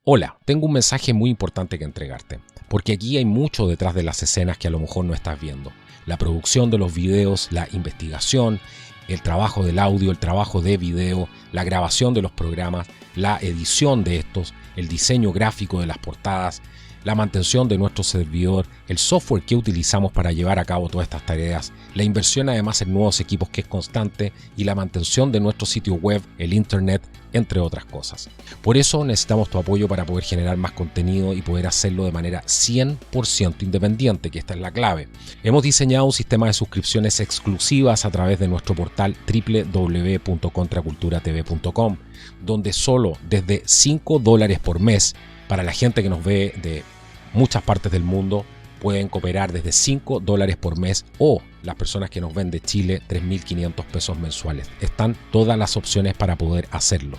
Hola, tengo un mensaje muy importante que entregarte, porque aquí hay mucho detrás de las escenas que a lo mejor no estás viendo. La producción de los videos, la investigación, el trabajo del audio, el trabajo de video, la grabación de los programas, la edición de estos, el diseño gráfico de las portadas, la mantención de nuestro servidor, el software que utilizamos para llevar a cabo todas estas tareas, la inversión además en nuevos equipos que es constante y la mantención de nuestro sitio web, el internet, entre otras cosas. Por eso necesitamos tu apoyo para poder generar más contenido y poder hacerlo de manera 100% independiente, que esta es la clave. Hemos diseñado un sistema de suscripciones exclusivas a través de nuestro portal www.contraculturatv.com, donde solo desde $5 por mes, para la gente que nos ve de muchas partes del mundo, pueden cooperar desde $5 por mes, o las personas que nos ven de Chile, 3.500 pesos mensuales. Están todas las opciones para poder hacerlo.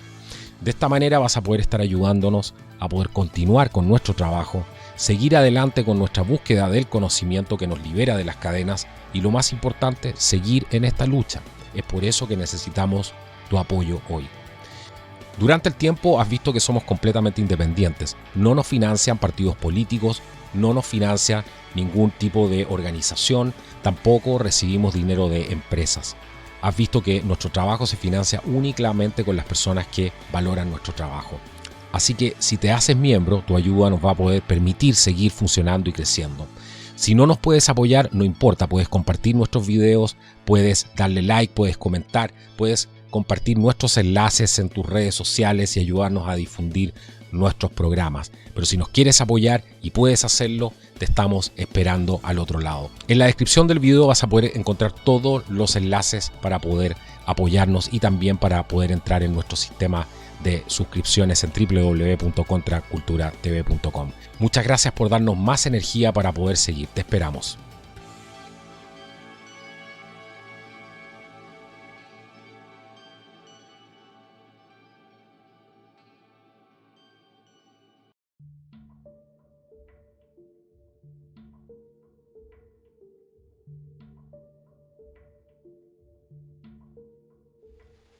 De esta manera vas a poder estar ayudándonos a poder continuar con nuestro trabajo, seguir adelante con nuestra búsqueda del conocimiento que nos libera de las cadenas y, lo más importante, seguir en esta lucha. Es por eso que necesitamos tu apoyo hoy. Durante el tiempo has visto que somos completamente independientes. No nos financian partidos políticos, no nos financia ningún tipo de organización, tampoco recibimos dinero de empresas. Has visto que nuestro trabajo se financia únicamente con las personas que valoran nuestro trabajo. Así que si te haces miembro, tu ayuda nos va a poder permitir seguir funcionando y creciendo. Si no nos puedes apoyar, no importa, puedes compartir nuestros videos, puedes darle like, puedes comentar, puedes compartir nuestros enlaces en tus redes sociales y ayudarnos a difundir nuestros programas. Pero si nos quieres apoyar y puedes hacerlo, te estamos esperando al otro lado. En la descripción del video vas a poder encontrar todos los enlaces para poder apoyarnos y también para poder entrar en nuestro sistema de suscripciones en www.contraculturatv.com. Muchas gracias por darnos más energía para poder seguir. Te esperamos.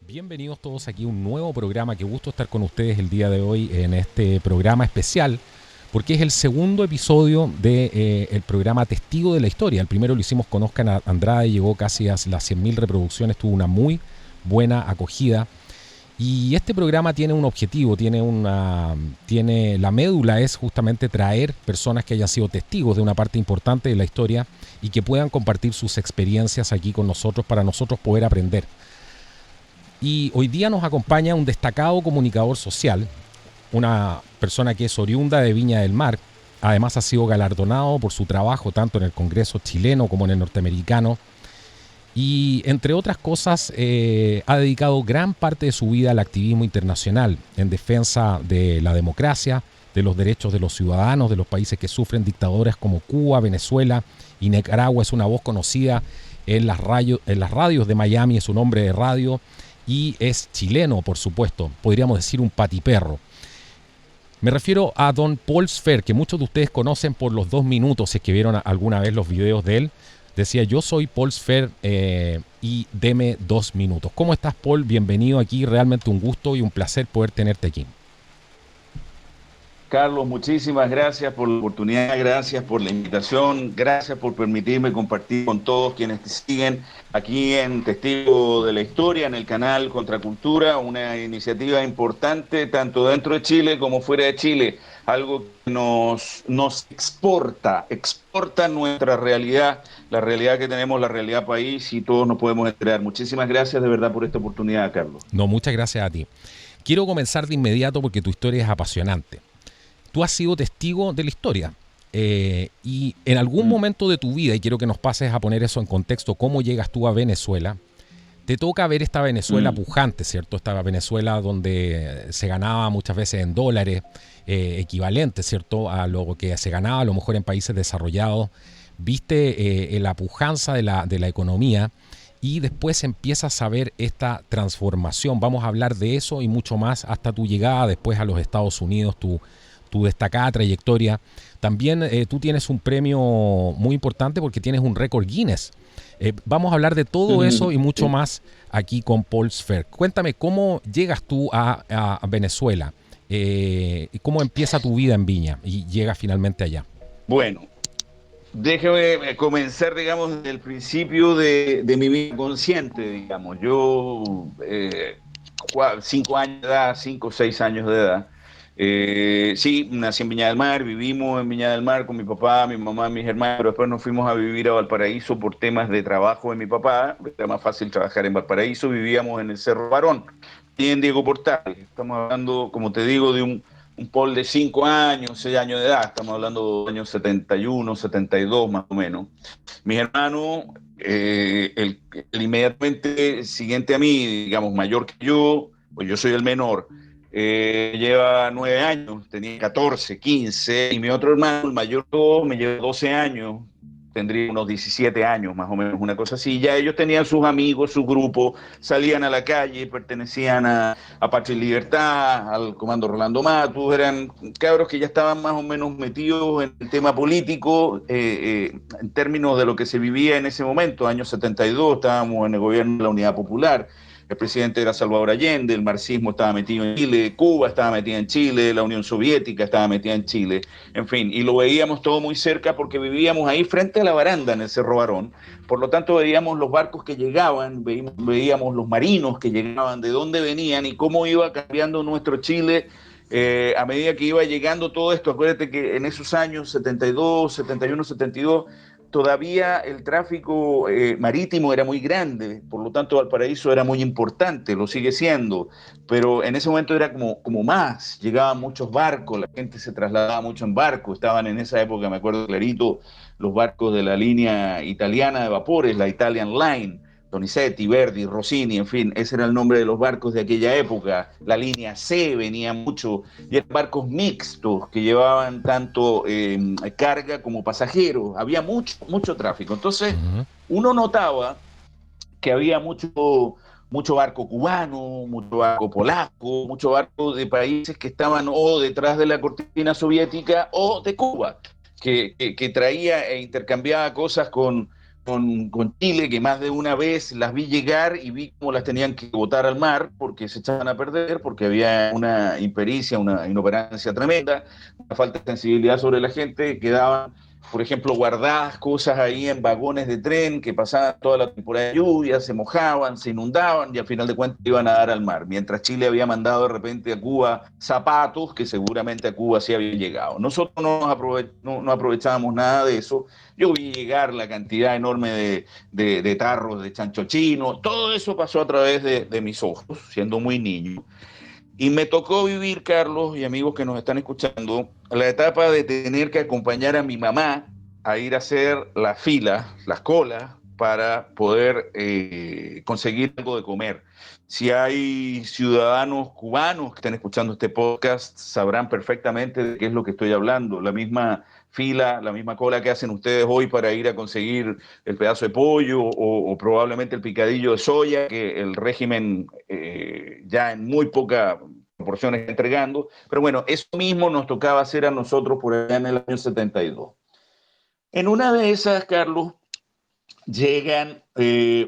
Bienvenidos todos aquí a un nuevo programa. Qué gusto estar con ustedes el día de hoy en este programa especial, porque es el segundo episodio del programa Testigo de la Historia. El primero lo hicimos con Oscar Andrade, llegó casi a las 100.000 reproducciones, tuvo una muy buena acogida. Y este programa tiene un objetivo, la médula es justamente traer personas que hayan sido testigos de una parte importante de la historia y que puedan compartir sus experiencias aquí con nosotros para nosotros poder aprender. Y hoy día nos acompaña un destacado comunicador social, una persona que es oriunda de Viña del Mar. Además ha sido galardonado por su trabajo tanto en el Congreso chileno como en el norteamericano. Y entre otras cosas ha dedicado gran parte de su vida al activismo internacional en defensa de la democracia, de los derechos de los ciudadanos de los países que sufren dictaduras como Cuba, Venezuela y Nicaragua. Es una voz conocida en las radios de Miami, es un hombre de radio. Y es chileno, por supuesto, podríamos decir un patiperro. Me refiero a don Paul Sfer, que muchos de ustedes conocen por los 2 minutos, si es que vieron alguna vez los videos de él. Decía, yo soy Paul Sfer y deme 2 minutos. ¿Cómo estás, Paul? Bienvenido aquí, realmente un gusto y un placer poder tenerte aquí. Carlos, muchísimas gracias por la oportunidad, gracias por la invitación, gracias por permitirme compartir con todos quienes te siguen aquí en Testigo de la Historia, en el canal Contracultura, una iniciativa importante tanto dentro de Chile como fuera de Chile, algo que nos exporta nuestra realidad, la realidad que tenemos, la realidad país, y todos nos podemos enterar. Muchísimas gracias de verdad por esta oportunidad, Carlos. No, muchas gracias a ti. Quiero comenzar de inmediato porque tu historia es apasionante. Tú has sido testigo de la historia y en algún momento de tu vida, y quiero que nos pases a poner eso en contexto, cómo llegas tú a Venezuela, te toca ver esta Venezuela pujante, ¿cierto? Esta Venezuela donde se ganaba muchas veces en dólares, equivalente, ¿cierto? A lo que se ganaba a lo mejor en países desarrollados. Viste la pujanza de la economía y después empiezas a ver esta transformación. Vamos a hablar de eso y mucho más hasta tu llegada después a los Estados Unidos, tu destacada trayectoria. También tú tienes un premio muy importante porque tienes un récord Guinness. Vamos a hablar de todo eso y mucho más aquí con Paul Sfer. Cuéntame, ¿cómo llegas tú a Venezuela? ¿Cómo empieza tu vida en Viña y llegas finalmente allá? Bueno, déjeme comenzar, digamos, desde el principio de mi vida consciente, digamos. Yo, 5 años de edad, 5 o 6 años de edad. Sí, nací en Viña del Mar, vivimos en Viña del Mar con mi papá, mi mamá, mis hermanos, pero después nos fuimos a vivir a Valparaíso por temas de trabajo de mi papá. Era más fácil trabajar en Valparaíso, vivíamos en el Cerro Barón y en Diego Portales. Estamos hablando, como te digo, de un Paul de 5 años, 6 años de edad, estamos hablando de años 71, 72 más o menos. Mis hermanos, el inmediatamente siguiente a mí, digamos, mayor que yo, pues yo soy el menor, lleva 9 años, tenía 14, 15, y mi otro hermano, el mayor que yo, me lleva 12 años, tendría unos 17 años más o menos, una cosa así. Ya ellos tenían sus amigos, su grupo, salían a la calle, pertenecían a Patria y Libertad, al Comando Rolando Matus, eran cabros que ya estaban más o menos metidos en el tema político, en términos de lo que se vivía en ese momento, años 72, estábamos en el gobierno de la Unidad Popular. El presidente era Salvador Allende, el marxismo estaba metido en Chile, Cuba estaba metida en Chile, la Unión Soviética estaba metida en Chile, en fin, y lo veíamos todo muy cerca porque vivíamos ahí frente a la baranda en el Cerro Barón. Por lo tanto, veíamos los barcos que llegaban, veíamos los marinos que llegaban, de dónde venían y cómo iba cambiando nuestro Chile a medida que iba llegando todo esto. Acuérdate que en esos años 72, 71, 72, todavía el tráfico marítimo era muy grande, por lo tanto Valparaíso era muy importante, lo sigue siendo, pero en ese momento era como más, llegaban muchos barcos, la gente se trasladaba mucho en barco, estaban en esa época, me acuerdo clarito, los barcos de la línea italiana de vapores, la Italian Line, Donizetti, Verdi, Rossini, en fin, ese era el nombre de los barcos de aquella época. La línea C venía mucho, y eran barcos mixtos que llevaban tanto carga como pasajeros. Había mucho tráfico. Entonces, Ujú. uno notaba que había mucho barco cubano, mucho barco polaco, mucho barco de países que estaban o detrás de la cortina soviética o de Cuba, que traía e intercambiaba cosas con Chile, que más de una vez las vi llegar y vi cómo las tenían que botar al mar porque se echaban a perder, porque había una impericia, una inoperancia tremenda, una falta de sensibilidad sobre la gente, quedaban, por ejemplo, guardadas cosas ahí en vagones de tren que pasaban toda la temporada de lluvia, se mojaban, se inundaban y al final de cuentas iban a dar al mar, mientras Chile había mandado de repente a Cuba zapatos que seguramente a Cuba sí habían llegado. Nosotros no aprovechábamos nada de eso. Yo vi llegar la cantidad enorme de tarros de chancho chino, todo eso pasó a través de mis ojos, siendo muy niño. Y me tocó vivir, Carlos y amigos que nos están escuchando, la etapa de tener que acompañar a mi mamá a ir a hacer la fila, las colas, para poder conseguir algo de comer. Si hay ciudadanos cubanos que están escuchando este podcast, sabrán perfectamente de qué es lo que estoy hablando. La misma fila, la misma cola que hacen ustedes hoy para ir a conseguir el pedazo de pollo o probablemente el picadillo de soya que el régimen ya en muy poca proporciones entregando. Pero bueno, eso mismo nos tocaba hacer a nosotros por allá en el año 72. En una de esas, Carlos, llegan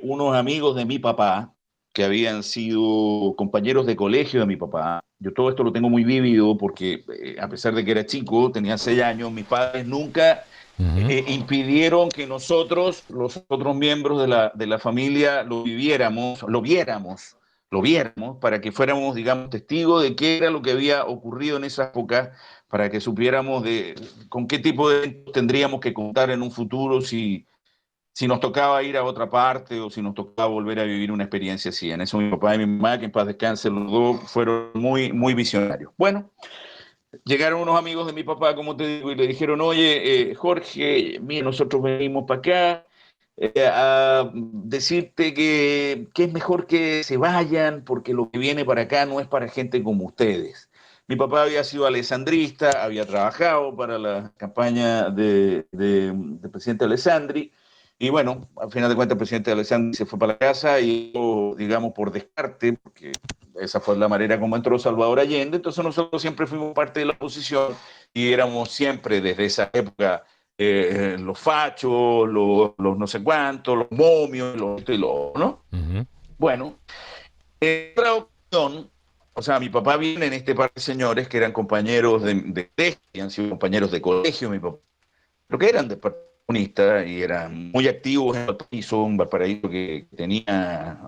unos amigos de mi papá, que habían sido compañeros de colegio de mi papá. Yo todo esto lo tengo muy vívido porque a pesar de que era chico, tenía 6 años, mis padres nunca Ujú. impidieron que nosotros, los otros miembros de la familia, lo viéramos, para que fuéramos, digamos, testigos de qué era lo que había ocurrido en esa época, para que supiéramos con qué tipo de tendríamos que contar en un futuro si nos tocaba ir a otra parte o si nos tocaba volver a vivir una experiencia así. En eso mi papá y mi mamá, que en paz descanse, los dos fueron muy, muy visionarios. Bueno, llegaron unos amigos de mi papá, como te digo, y le dijeron, oye, Jorge, mira, nosotros venimos para acá a decirte que es mejor que se vayan porque lo que viene para acá no es para gente como ustedes. Mi papá había sido alessandrista, había trabajado para la campaña del presidente Alessandri, y bueno, al final de cuentas el presidente Alessandri se fue para la casa y yo, digamos, por descarte, porque esa fue la manera como entró Salvador Allende, entonces nosotros siempre fuimos parte de la oposición y éramos siempre desde esa época los fachos, los no sé cuántos, los momios, los esto y lo, ¿no? Ujú. Bueno, en otra ocasión, o sea, mi papá viene en este par de señores que eran compañeros de colegio, y han sido compañeros de colegio, mi papá, pero que eran de Partido Comunista y eran muy activos en Valparaíso, un Valparaíso que tenía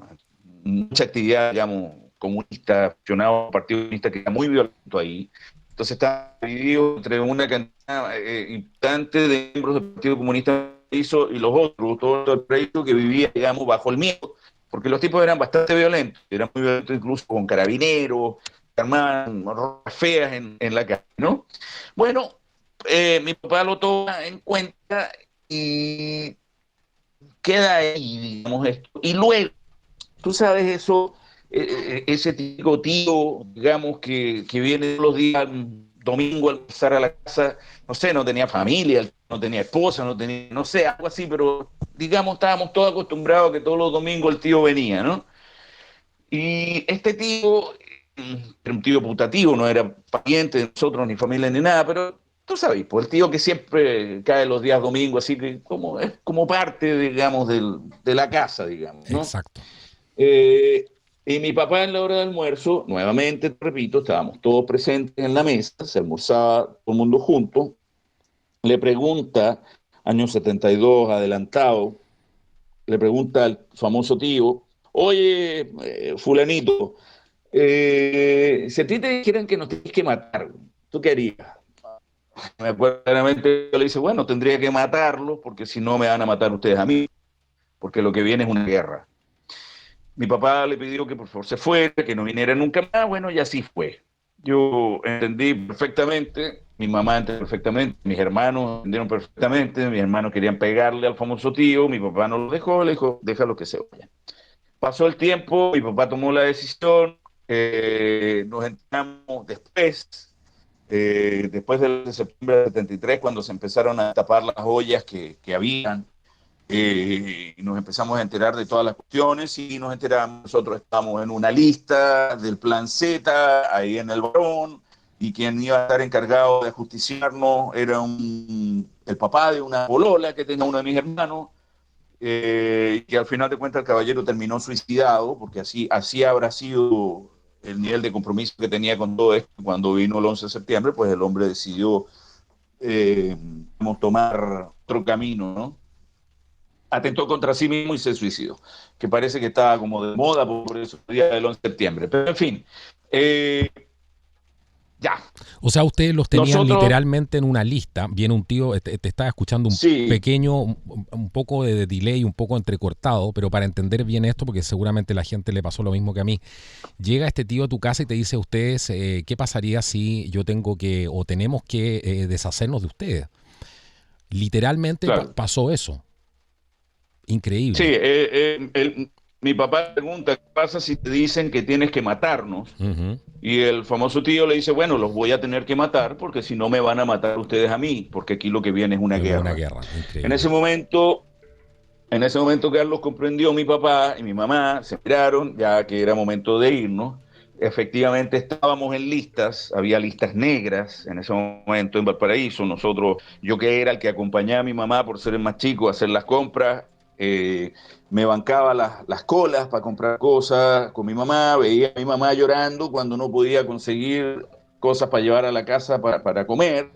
mucha actividad, digamos, comunista, aficionado al Partido Comunista, que era muy violento ahí. Entonces está dividido entre una cantidad importante de miembros del Partido Comunista y los otros, todo el paraíso que vivía, digamos, bajo el miedo, porque los tipos eran bastante violentos, eran muy violentos incluso con carabineros, armaban ropas feas en la calle, ¿no? Bueno, mi papá lo toma en cuenta y queda ahí, digamos, esto. Y luego, tú sabes eso, ese típico tío, digamos, que viene todos los días, domingo, al pasar a la casa, no sé, no tenía familia, no tenía esposa, no tenía, no sé, algo así, pero digamos, estábamos todos acostumbrados a que todos los domingos el tío venía, ¿no? Y este tío era un tío putativo, no era pariente de nosotros, ni familia, ni nada, pero tú sabes, pues el tío que siempre cae los días domingos, así que como, es como parte, digamos, de la casa, digamos, ¿no? Exacto. Eh, y mi papá en la hora de almuerzo, nuevamente, te repito, estábamos todos presentes en la mesa, se almorzaba todo el mundo junto, le pregunta, año 72, adelantado, le pregunta al famoso tío, oye, fulanito, si a ti te dijeran que nos tienes que matar, ¿tú qué harías? Me acuerdo claramente, yo le dice, bueno, tendría que matarlo porque si no me van a matar ustedes a mí, porque lo que viene es una guerra. Mi papá le pidió que por favor se fuera, que no viniera nunca más, bueno, y así fue. Yo entendí perfectamente, mi mamá entendió perfectamente, mis hermanos entendieron perfectamente, mis hermanos querían pegarle al famoso tío, mi papá no lo dejó, le dijo, déjalo que se vaya. Pasó el tiempo, mi papá tomó la decisión, nos enteramos después del de septiembre de 73, cuando se empezaron a tapar las ollas que habían, y nos empezamos a enterar de todas las cuestiones y nos enteramos, nosotros estábamos en una lista del plan Z, ahí en el Barón, y quien iba a estar encargado de ajusticiarnos era el papá de una polola que tenía uno de mis hermanos, que al final de cuentas el caballero terminó suicidado, porque así habrá sido el nivel de compromiso que tenía con todo esto. Cuando vino el 11 de septiembre, pues el hombre decidió eh, tomar otro camino, ¿no? Atentó contra sí mismo y se suicidó, que parece que estaba como de moda por eso el día del 11 de septiembre. Pero en fin, eh, ya. O sea, ustedes los tenían Nosotros, literalmente en una lista. Viene un tío, te estaba escuchando un sí, pequeño, un poco de delay, un poco entrecortado, pero para entender bien esto, porque seguramente la gente le pasó lo mismo que a mí. Llega este tío a tu casa y te dice a ustedes, ¿qué pasaría si yo tengo que o tenemos que deshacernos de ustedes? Literalmente claro. pasó eso. Sí, Increíble. mi papá pregunta, ¿qué pasa si te dicen que tienes que matarnos? Ujú. Y el famoso tío le dice, bueno, los voy a tener que matar porque si no me van a matar ustedes a mí, porque aquí lo que viene es una Es una guerra. guerra, En increíble. ese momento, en ese momento Carlos comprendió, mi papá y mi mamá se miraron, ya que era momento de irnos. Efectivamente estábamos en listas, había listas negras en ese momento en Valparaíso. Nosotros, yo que era el que acompañaba a mi mamá por ser el más chico a hacer las compras, me bancaba las colas para comprar cosas con mi mamá, veía a mi mamá llorando cuando no podía conseguir cosas para llevar a la casa para comer.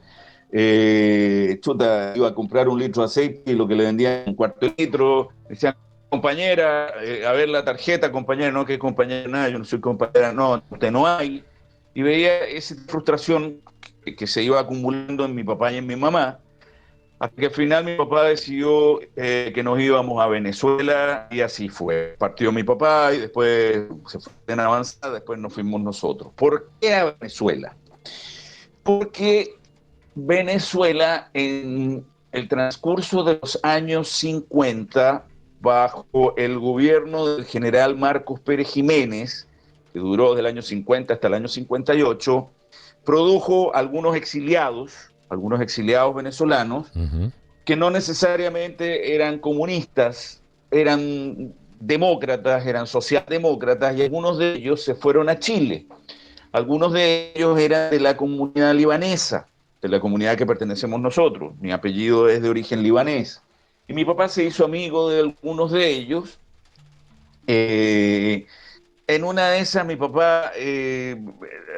Chuta, iba a comprar un litro de aceite y lo que le vendían un cuarto de litro. Decían, compañera, a ver la tarjeta, compañera, no, que compañera, nada, yo no soy compañera, no, usted no hay. Y veía esa frustración que se iba acumulando en mi papá y en mi mamá, hasta que al final mi papá decidió que nos íbamos a Venezuela y así fue. Partió mi papá y después se fue en avanzada, después nos fuimos nosotros. ¿Por qué a Venezuela? Porque Venezuela en el transcurso de los años 50, bajo el gobierno del general Marcos Pérez Jiménez, que duró del año 50 hasta el año 58, produjo algunos exiliados venezolanos, Ujú. que no necesariamente eran comunistas, eran demócratas, eran socialdemócratas, y algunos de ellos se fueron a Chile. Algunos de ellos eran de la comunidad libanesa, de la comunidad que pertenecemos nosotros. Mi apellido es de origen libanés. Y mi papá se hizo amigo de algunos de ellos, eh, En una de esas mi papá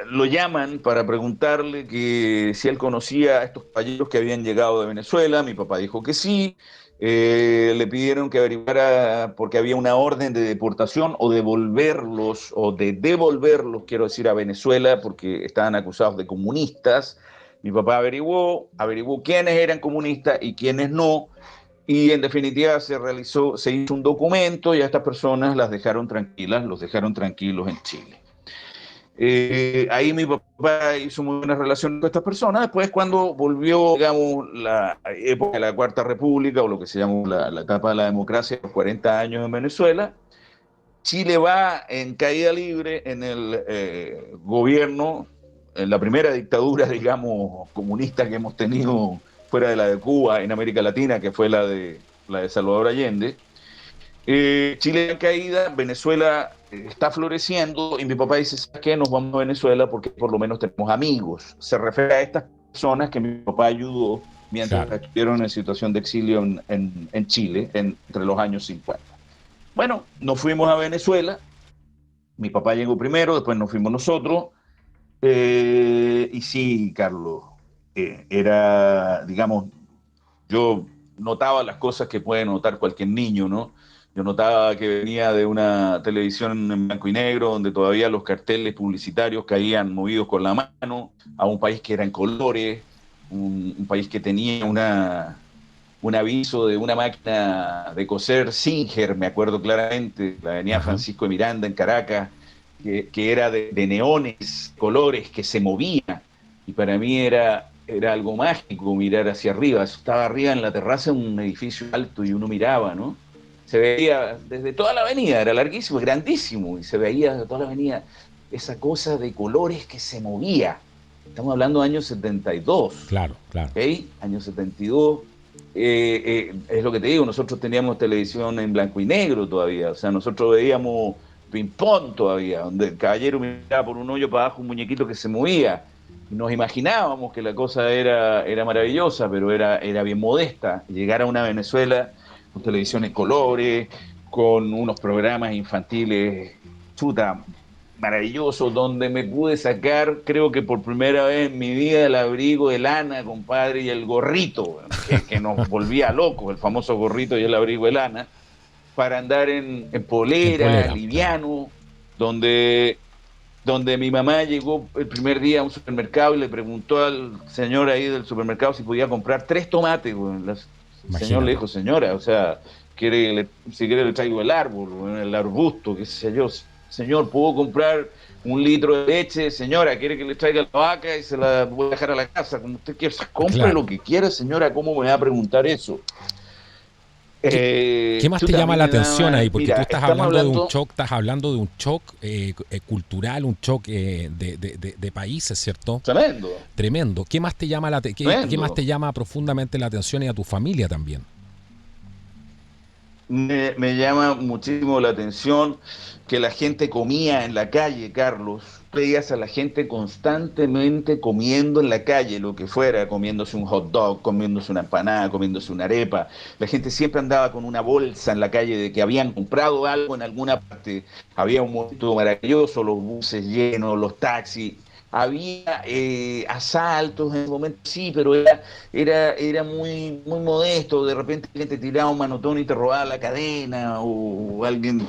lo llaman para preguntarle que si él conocía a estos caballeros que habían llegado de Venezuela. Mi papá dijo que sí. Le pidieron que averiguara porque había una orden de deportación o de devolverlos, quiero decir, a Venezuela porque estaban acusados de comunistas. Mi papá averiguó quiénes eran comunistas y quiénes no. Y en definitiva se hizo un documento y a estas personas las dejaron tranquilas, los dejaron tranquilos en Chile. Ahí mi papá hizo muy buenas relaciones con estas personas. Después, cuando volvió, digamos, la época de la Cuarta República, o lo que se llamó la etapa de la democracia, los 40 años en Venezuela, Chile va en caída libre en el gobierno, en la primera dictadura, digamos, comunista que hemos tenido fuera de la de Cuba en América Latina, que fue la de Salvador Allende. Chile en caída, Venezuela está floreciendo y mi papá dice, ¿sabes qué? Nos vamos a Venezuela porque por lo menos tenemos amigos. Se refiere a estas personas que mi papá ayudó mientras Claro. estuvieron en situación de exilio en Chile entre los años 50. Bueno, nos fuimos a Venezuela, mi papá llegó primero, después nos fuimos nosotros, y sí, Carlos, era, digamos, yo notaba las cosas que puede notar cualquier niño, ¿no? Yo notaba que venía de una televisión en blanco y negro, donde todavía los carteles publicitarios caían movidos con la mano, a un país que era en colores, un país que tenía un aviso de una máquina de coser Singer, me acuerdo claramente, la avenida Ajá. Francisco de Miranda en Caracas, que era de neones, colores, que se movía. Y para mí era algo mágico mirar hacia arriba. Estaba arriba en la terraza de un edificio alto y uno miraba, ¿no? Se veía desde toda la avenida, era larguísimo, grandísimo, y se veía desde toda la avenida esa cosa de colores que se movía. Estamos hablando de años 72, Claro, claro. ¿ok? Años 72. Es lo que te digo, nosotros teníamos televisión en blanco y negro todavía, o sea, nosotros veíamos ping-pong todavía, donde el caballero miraba por un hoyo para abajo un muñequito que se movía. Nos imaginábamos que la cosa era maravillosa, pero era bien modesta. Llegar a una Venezuela con televisión en colores, con unos programas infantiles, chuta, maravilloso, donde me pude sacar, creo que por primera vez en mi vida, el abrigo de lana, compadre, y el gorrito, que nos volvía locos, el famoso gorrito y el abrigo de lana, para andar en En polera, polera, claro. liviano, donde, donde mi mamá llegó el primer día a un supermercado y le preguntó al señor ahí del supermercado si podía comprar 3 tomates. Bueno, el señor le Imagínate. dijo, señora, o sea, si quiere le traigo el árbol, el arbusto, qué sé yo. Señor, ¿puedo comprar 1 litro de leche? Señora, ¿quiere que le traiga la vaca y se la voy a dejar a la casa? Como usted quiera, compre Claro. lo que quiera, señora, ¿cómo me va a preguntar eso? ¿Qué, qué más te Chuta, a llama mí la me atención ahí? daban, Porque tú mira, estamos hablando, estás hablando de un shock cultural, un shock de países, ¿cierto? tremendo, Tremendo. ¿Qué más te llama qué más te tremendo. llama profundamente la atención y a tu familia también? Me llama muchísimo la atención que la gente comía en la calle, Carlos. Veías a la gente constantemente comiendo en la calle, lo que fuera, comiéndose un hot dog, comiéndose una empanada, comiéndose una arepa. La gente siempre andaba con una bolsa en la calle de que habían comprado algo en alguna parte. Había un momento maravilloso, los buses llenos, los taxis. Había asaltos en el momento, sí, pero era muy, muy modesto. De repente alguien te tiraba un manotón y te robaba la cadena, o alguien,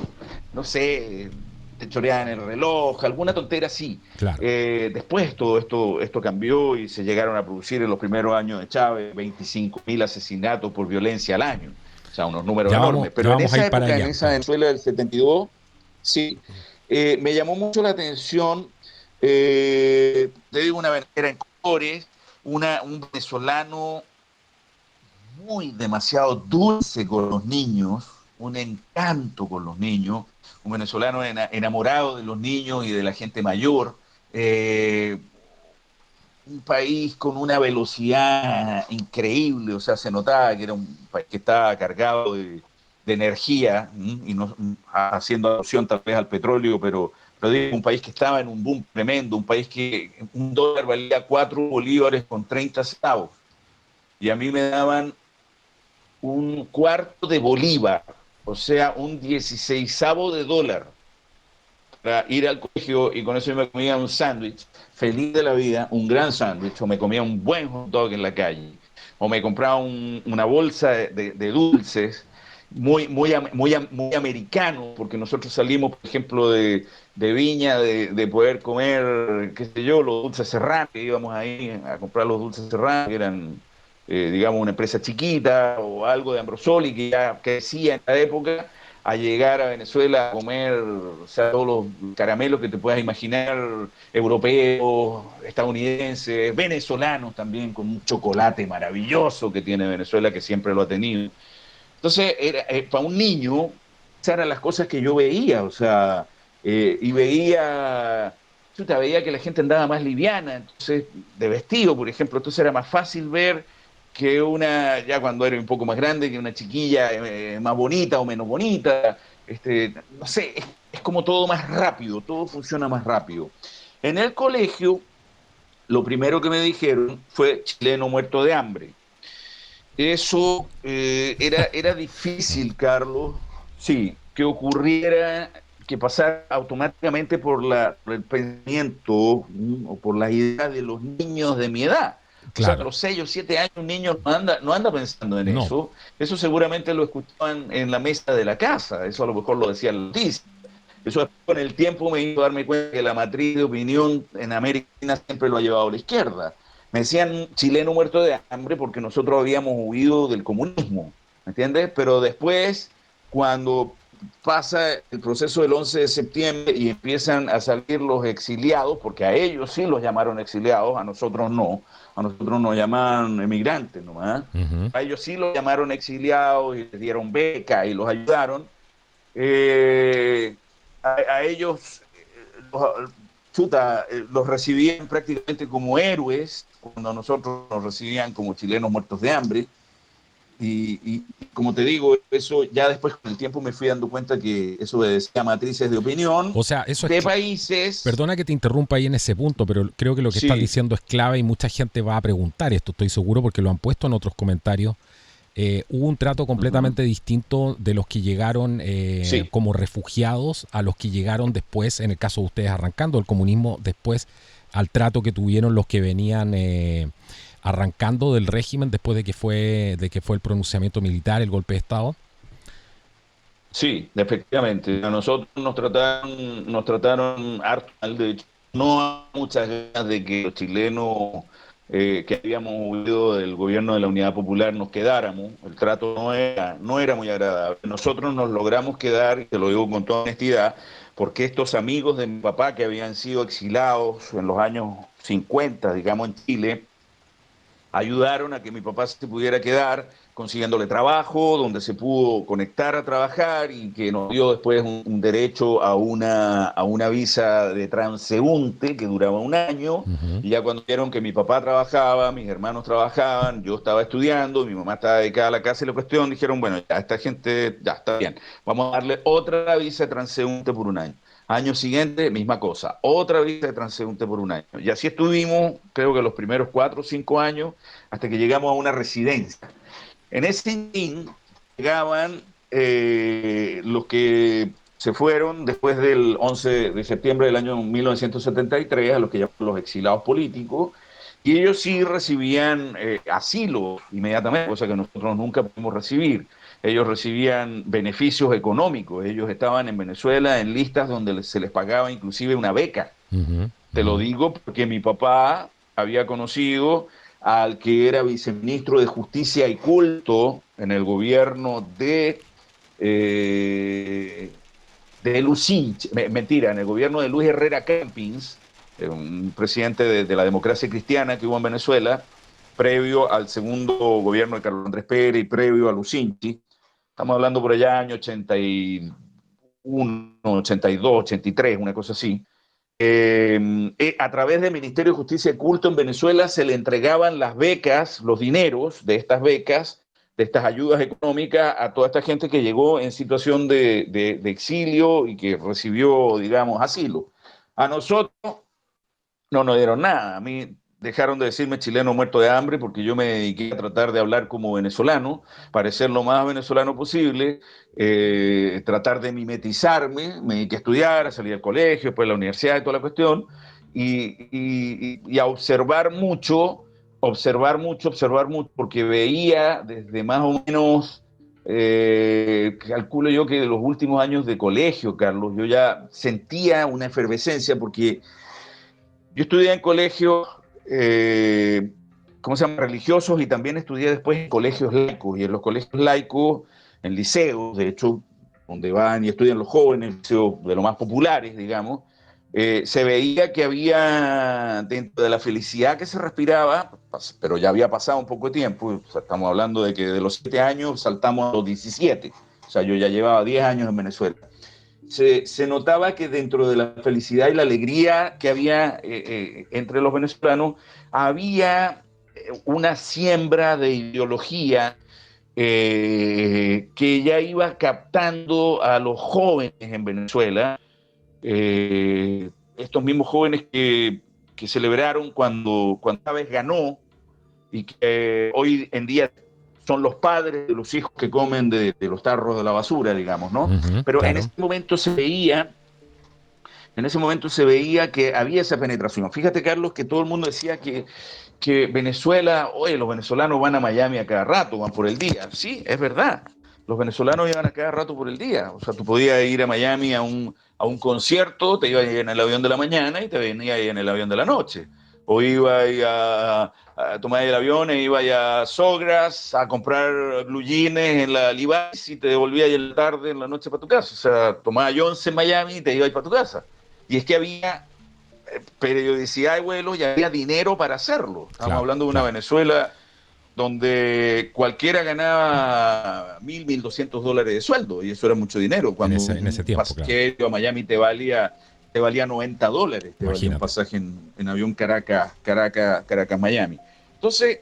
no sé, te choreaba en el reloj, alguna tontera así. Claro. Después todo esto cambió y se llegaron a producir en los primeros años de Chávez 25.000 asesinatos por violencia al año. O sea, unos números enormes. Ya Pero en vamos a esa ir para época, en allá, esa claro. Venezuela del 72, sí, me llamó mucho la atención. Te digo, una era en colores, un venezolano muy demasiado dulce con los niños, un encanto con los niños, un venezolano enamorado de los niños y de la gente mayor, eh, un país con una velocidad increíble, o sea, se notaba que era un país que estaba cargado de energía, y no haciendo alusión tal vez al petróleo, pero digo, un país que estaba en un boom tremendo, un país que un dólar valía 4 bolívares con 30 centavos, y a mí me daban un cuarto de bolívar, o sea, un 16avo de dólar. para ir al colegio y con eso yo me comía un sándwich, feliz de la vida, un gran sándwich, o me comía un buen hot dog en la calle, o me compraba una bolsa de dulces, muy americano, porque nosotros salimos, por ejemplo, de Viña, de poder comer, qué sé yo, los dulces Serrano, que íbamos ahí a comprar los dulces Serrano, que eran, digamos, una empresa chiquita, o algo de Ambrosoli, que ya crecía en la época, a llegar a Venezuela a comer, o sea, todos los caramelos que te puedas imaginar, europeos, estadounidenses, venezolanos también, con un chocolate maravilloso que tiene Venezuela, que siempre lo ha tenido. Entonces, para un niño, esas eran las cosas que yo veía, o sea, y veía, chuta, veía que la gente andaba más liviana, entonces, de vestido, por ejemplo, entonces era más fácil ver que una, ya cuando era un poco más grande, que una chiquilla más bonita o menos bonita, no sé, es como todo más rápido, todo funciona más rápido. En el colegio, lo primero que me dijeron fue chileno muerto de hambre. Eso era difícil, Carlos, sí, que ocurriera, que pasara automáticamente por el pensamiento o por la idea de los niños de mi edad. O sea, a Claro, los 6 o 7 años un niño no anda pensando en no. eso. Eso seguramente lo escuchaban en la mesa de la casa. Eso a lo mejor lo decía la noticia. Eso con el tiempo me hizo darme cuenta que la matriz de opinión en América siempre lo ha llevado a la izquierda. Me decían chileno muerto de hambre porque nosotros habíamos huido del comunismo, ¿me entiendes? Pero después, cuando pasa el proceso del 11 de septiembre y empiezan a salir los exiliados, porque a ellos sí los llamaron exiliados, a nosotros no, a nosotros nos llamaban emigrantes nomás, Ujú. a ellos sí los llamaron exiliados y les dieron beca y los ayudaron, eh, a ellos los, chuta, los recibían prácticamente como héroes, cuando a nosotros nos recibían como chilenos muertos de hambre. Y como te digo, eso ya después con el tiempo me fui dando cuenta que eso obedecía a matrices de opinión O sea, eso es de países. perdona que te interrumpa ahí en ese punto, pero creo que lo que estás Sí, diciendo es clave y mucha gente va a preguntar esto, estoy seguro, porque lo han puesto en otros comentarios. Hubo un trato uh -huh, completamente distinto de los que llegaron sí, como refugiados a los que llegaron después, en el caso de ustedes arrancando el comunismo, después al trato que tuvieron los que venían arrancando del régimen después de que fue el pronunciamiento militar, el golpe de Estado. sí, efectivamente. A nosotros nos trataron harto mal, de hecho, no hay muchas ganas de que los chilenos que habíamos huido del gobierno de la Unidad Popular nos quedáramos. El trato no era muy agradable. Nosotros nos logramos quedar, y te lo digo con toda honestidad, porque estos amigos de mi papá que habían sido exilados en los años 50, digamos, en Chile, ayudaron a que mi papá se pudiera quedar consiguiéndole trabajo, donde se pudo conectar a trabajar y que nos dio después un derecho a una visa de transeúnte que duraba un año. Ujú. Y ya cuando vieron que mi papá trabajaba, mis hermanos trabajaban, yo estaba estudiando, mi mamá estaba dedicada a la casa y la cuestión, dijeron, bueno, ya esta gente ya está bien, vamos a darle otra visa de transeúnte por un año. Año siguiente, misma cosa, otra visa de transeúnte por un año. Y así estuvimos, creo que los primeros 4 o 5 años, hasta que llegamos a una residencia. En ese interín llegaban los que se fueron después del 11 de septiembre del año 1973, a los que llaman los exilados políticos, y ellos sí recibían asilo inmediatamente, cosa que nosotros nunca pudimos recibir. Ellos recibían beneficios económicos, ellos estaban en Venezuela en listas donde se les pagaba inclusive una beca. Ujú. Te lo Ujú. digo porque mi papá había conocido al que era viceministro de Justicia y Culto en el gobierno de Lucinch, mentira, en el gobierno de Luis Herrera Campins, un presidente de la democracia cristiana que hubo en Venezuela, previo al segundo gobierno de Carlos Andrés Pérez y previo a Lucinchi. Estamos hablando por allá año 81, 82, 83, una cosa así. A través del Ministerio de Justicia y Culto en Venezuela se le entregaban las becas, los dineros de estas becas, de estas ayudas económicas a toda esta gente que llegó en situación de exilio y que recibió, digamos, asilo. A nosotros no nos dieron nada. A mí dejaron de decirme chileno muerto de hambre porque yo me dediqué a tratar de hablar como venezolano, parecer lo más venezolano posible, tratar de mimetizarme, me dediqué a estudiar, a salir del colegio, después de la universidad y toda la cuestión, y a observar mucho, porque veía desde más o menos, calculo yo que de los últimos años de colegio, Carlos, yo ya sentía una efervescencia porque yo estudié en colegios, ¿cómo se llama? Religiosos, y también estudié después en colegios laicos. Y en los colegios laicos, en liceos, de hecho, donde van y estudian los jóvenes, liceos de los más populares, digamos, se veía que había, dentro de la felicidad que se respiraba, pero ya había pasado un poco de tiempo, o sea, estamos hablando de que de los 7 años saltamos a los 17, o sea, yo ya llevaba 10 años en Venezuela. Se notaba que dentro de la felicidad y la alegría que había entre los venezolanos, había una siembra de ideología que ya iba captando a los jóvenes en Venezuela, estos mismos jóvenes que celebraron cuando Chávez ganó y que hoy en día son los padres de los hijos que comen de los tarros de la basura, digamos, ¿no? Pero claro. en ese momento se veía que había esa penetración. Fíjate, Carlos, que todo el mundo decía que Venezuela, oye, los venezolanos van a Miami a cada rato, van por el día. Sí, es verdad. Los venezolanos iban a cada rato por el día. O sea, tú podías ir a Miami a un concierto, te ibas en el avión de la mañana y te venías en el avión de la noche. O ibas a tomar el avión e ibas a Sogras a comprar blue jeans en la Levi's y te devolvías en la tarde, en la noche para tu casa. O sea, tomabas Jones en Miami y te ibas para tu casa. Y es que había periodicidad de vuelos y había dinero para hacerlo. Estamos hablando de una Venezuela donde cualquiera ganaba $1,200 de sueldo, y eso era mucho dinero. Cuando en ese tiempo, un pasaje a Miami te valía $90, te valía un pasaje en avión Caracas-Miami. Entonces,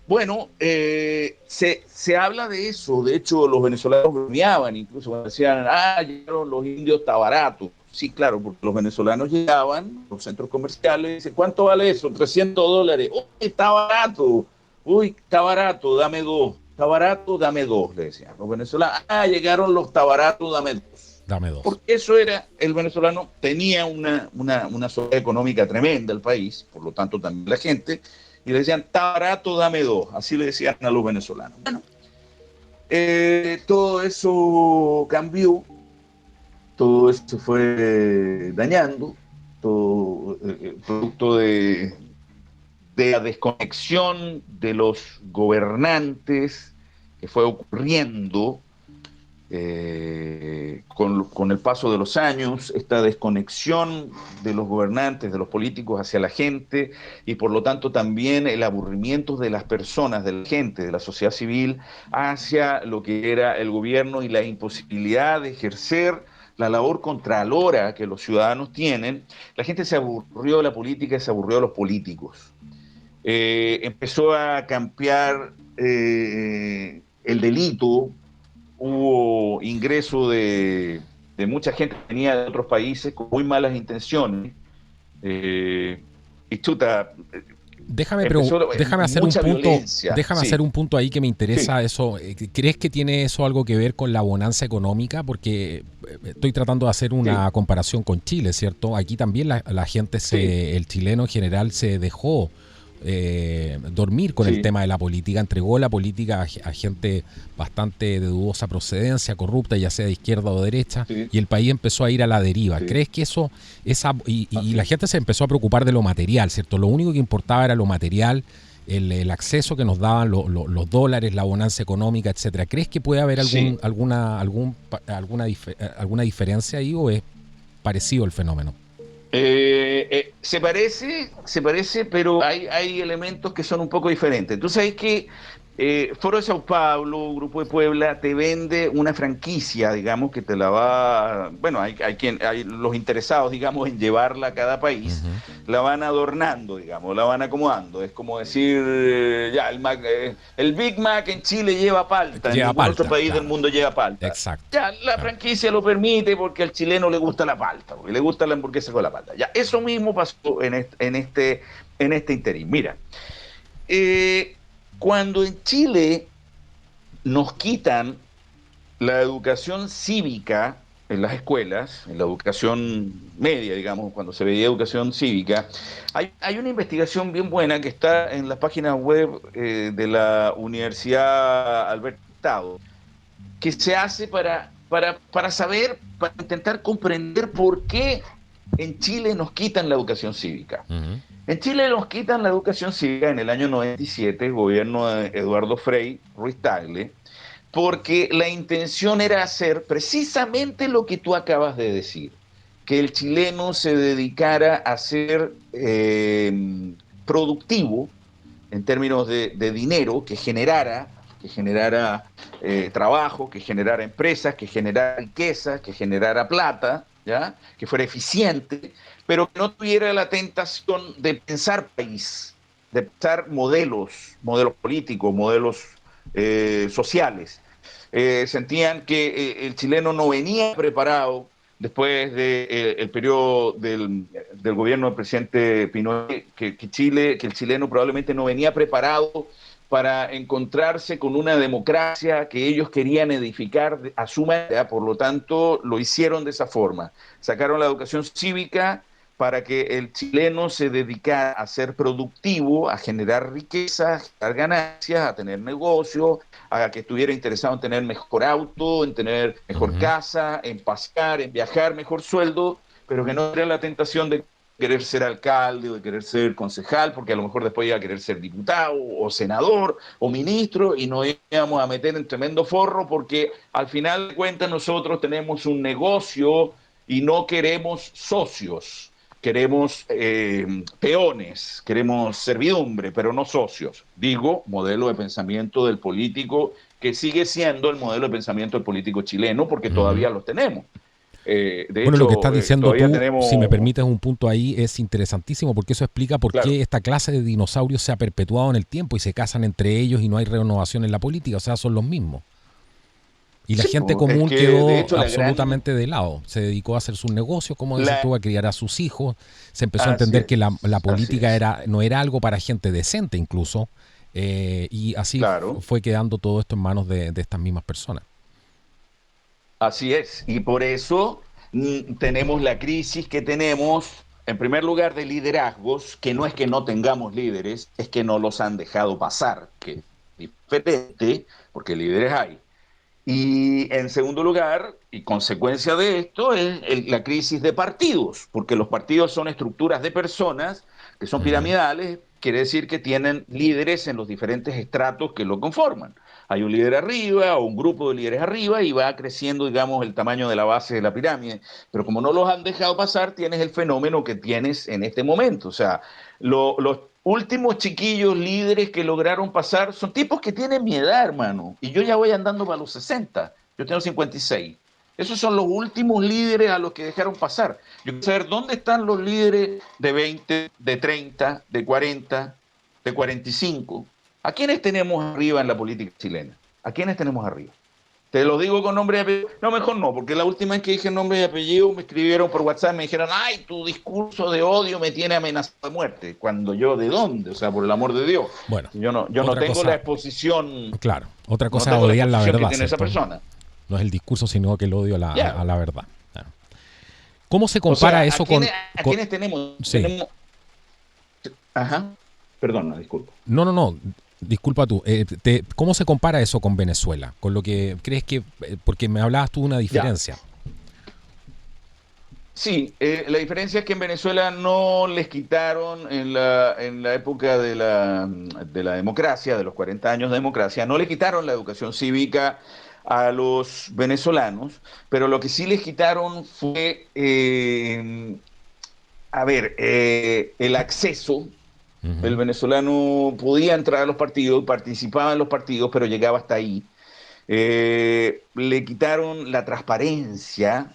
bueno, se habla de eso. De hecho, los venezolanos bromeaban, incluso decían, llegaron los indios, está barato. Sí, claro, porque los venezolanos llegaban a los centros comerciales y dicen, ¿cuánto vale eso? $300. ¡Uy, está barato! ¡Uy, está barato! Dame dos. Está barato, dame dos, le decían. Los venezolanos, llegaron los está barato, dame dos. Dame dos. Porque eso era, el venezolano tenía una sociedad económica tremenda el país, por lo tanto también la gente, y le decían, está barato, dame dos. Así le decían a los venezolanos. Bueno, todo eso cambió. Todo esto se fue dañando, todo producto de la desconexión de los gobernantes que fue ocurriendo con el paso de los años, esta desconexión de los gobernantes, de los políticos hacia la gente, y por lo tanto también el aburrimiento de las personas, de la gente, de la sociedad civil, hacia lo que era el gobierno y la imposibilidad de ejercer la labor contralora que los ciudadanos tienen. La gente se aburrió de la política y se aburrió de los políticos. Empezó a campear el delito, hubo ingreso de mucha gente que venía de otros países con muy malas intenciones. Y chuta, Déjame hacer un punto ahí que me interesa eso. ¿Crees que tiene eso algo que ver con la bonanza económica? Porque estoy tratando de hacer una comparación con Chile, ¿cierto? Aquí también la gente, el chileno en general se dejó dormir con el tema de la política, entregó la política a gente bastante de dudosa procedencia, corrupta, ya sea de izquierda o derecha, y el país empezó a ir a la deriva. ¿Crees que y la gente se empezó a preocupar de lo material, ¿cierto? Lo único que importaba era lo material, el acceso que nos daban los dólares, la bonanza económica, etcétera? ¿Crees que puede haber alguna diferencia ahí, o es parecido el fenómeno? Se parece, pero hay elementos que son un poco diferentes. Tú sabes que Foro de Sao Paulo, Grupo de Puebla, te vende una franquicia, digamos, que te la va... Bueno, hay los interesados, digamos, en llevarla a cada país, la van adornando, digamos, la van acomodando. Es como decir, el Big Mac en Chile lleva palta, en ningún otro país del mundo lleva palta. Exacto. Ya, la franquicia lo permite porque al chileno le gusta la palta, porque le gusta la hamburguesa con la palta. Ya, eso mismo pasó en en este interín. Mira, cuando en Chile nos quitan la educación cívica en las escuelas, en la educación media, digamos, cuando se veía educación cívica, hay una investigación bien buena que está en las páginas web de la Universidad Alberto Hurtado, que se hace para saber, para intentar comprender por qué en Chile nos quitan la educación cívica. Ujú. En Chile nos quitan la educación cívica en el año 97, el gobierno de Eduardo Frei Ruiz Tagle, porque la intención era hacer precisamente lo que tú acabas de decir, que el chileno se dedicara a ser productivo en términos de dinero, que generara trabajo, que generara empresas, que generara riqueza, que generara plata, ¿ya? Que fuera eficiente, pero que no tuviera la tentación de pensar país, de pensar modelos políticos, modelos sociales. Sentían que el chileno no venía preparado después del periodo del gobierno del presidente Pinochet, que el chileno probablemente no venía preparado para encontrarse con una democracia que ellos querían edificar a su manera, por lo tanto lo hicieron de esa forma. Sacaron la educación cívica para que el chileno se dedicara a ser productivo, a generar riqueza, a generar ganancias, a tener negocio, a que estuviera interesado en tener mejor auto, en tener mejor Ujú. casa, en pasear, en viajar, mejor sueldo, pero que no tuviera la tentación de querer ser alcalde o de querer ser concejal, porque a lo mejor después iba a querer ser diputado o senador o ministro y nos íbamos a meter en tremendo forro porque al final de cuentas nosotros tenemos un negocio y no queremos socios. Queremos peones, queremos servidumbre, pero no socios. Digo, modelo de pensamiento del político que sigue siendo el modelo de pensamiento del político chileno, porque Ujú. todavía los tenemos. De Bueno, lo que hecho, estás diciendo todavía tú, si me tenemos, permites un punto ahí, es interesantísimo porque eso explica por claro, qué esta clase de dinosaurios se ha perpetuado en el tiempo y se casan entre ellos y no hay renovación en la política, o sea, son los mismos. Y la sí, gente es común que de quedó hecho absolutamente de lado. Se dedicó a hacer sus negocios, como dices la, tú, a criar a sus hijos. Se empezó a así entender que la es, así política es, no era algo para gente decente incluso. Y así claro, fue quedando todo esto en manos de estas mismas personas. así es. Y por eso tenemos la crisis que tenemos, en primer lugar, de liderazgos, que no es que no tengamos líderes, es que no los han dejado pasar, que es diferente, porque líderes hay. Y en segundo lugar, y consecuencia de esto, es la crisis de partidos, porque los partidos son estructuras de personas que son Ujú. piramidales, quiere decir que tienen líderes en los diferentes estratos que lo conforman. Hay un líder arriba o un grupo de líderes arriba y va creciendo, digamos, el tamaño de la base de la pirámide. Pero como no los han dejado pasar, tienes el fenómeno que tienes en este momento. O sea, los últimos chiquillos líderes que lograron pasar son tipos que tienen mi edad, hermano. Y yo ya voy andando para los 60. Yo tengo 56. Esos son los últimos líderes a los que dejaron pasar. Yo quiero saber dónde están los líderes de 20, de 30, de 40, de 45. ¿A quiénes tenemos arriba en la política chilena? ¿A quiénes tenemos arriba? Te lo digo con nombre y apellido. No, mejor no, porque la última vez que dije nombre y apellido me escribieron por WhatsApp, me dijeron, ay, tu discurso de odio me tiene amenazado de muerte. Cuando yo, ¿de dónde? O sea, por el amor de Dios. Bueno, Yo no otra tengo la cosa, exposición, claro, otra no cosa es tengo la odiar la exposición que verdad, tiene esa ¿cierto? persona. No es el discurso, sino que el odio a Ya. la verdad. Claro. ¿Cómo se O compara sea, eso ¿a con... quiénes tenemos? Sí. Ajá. Perdona, disculpa. No, no, no. Disculpa tú. ¿Cómo se compara eso con Venezuela? Con lo que crees que... porque me hablabas tú de una Ya. diferencia. Sí, la diferencia es que en Venezuela no les quitaron en la época de la democracia, de los 40 años de democracia, no le quitaron la educación cívica a los venezolanos, pero lo que sí les quitaron fue, a ver, el acceso. El Ujú. venezolano podía entrar a los partidos, participaba en los partidos, pero llegaba hasta ahí. Le quitaron la transparencia.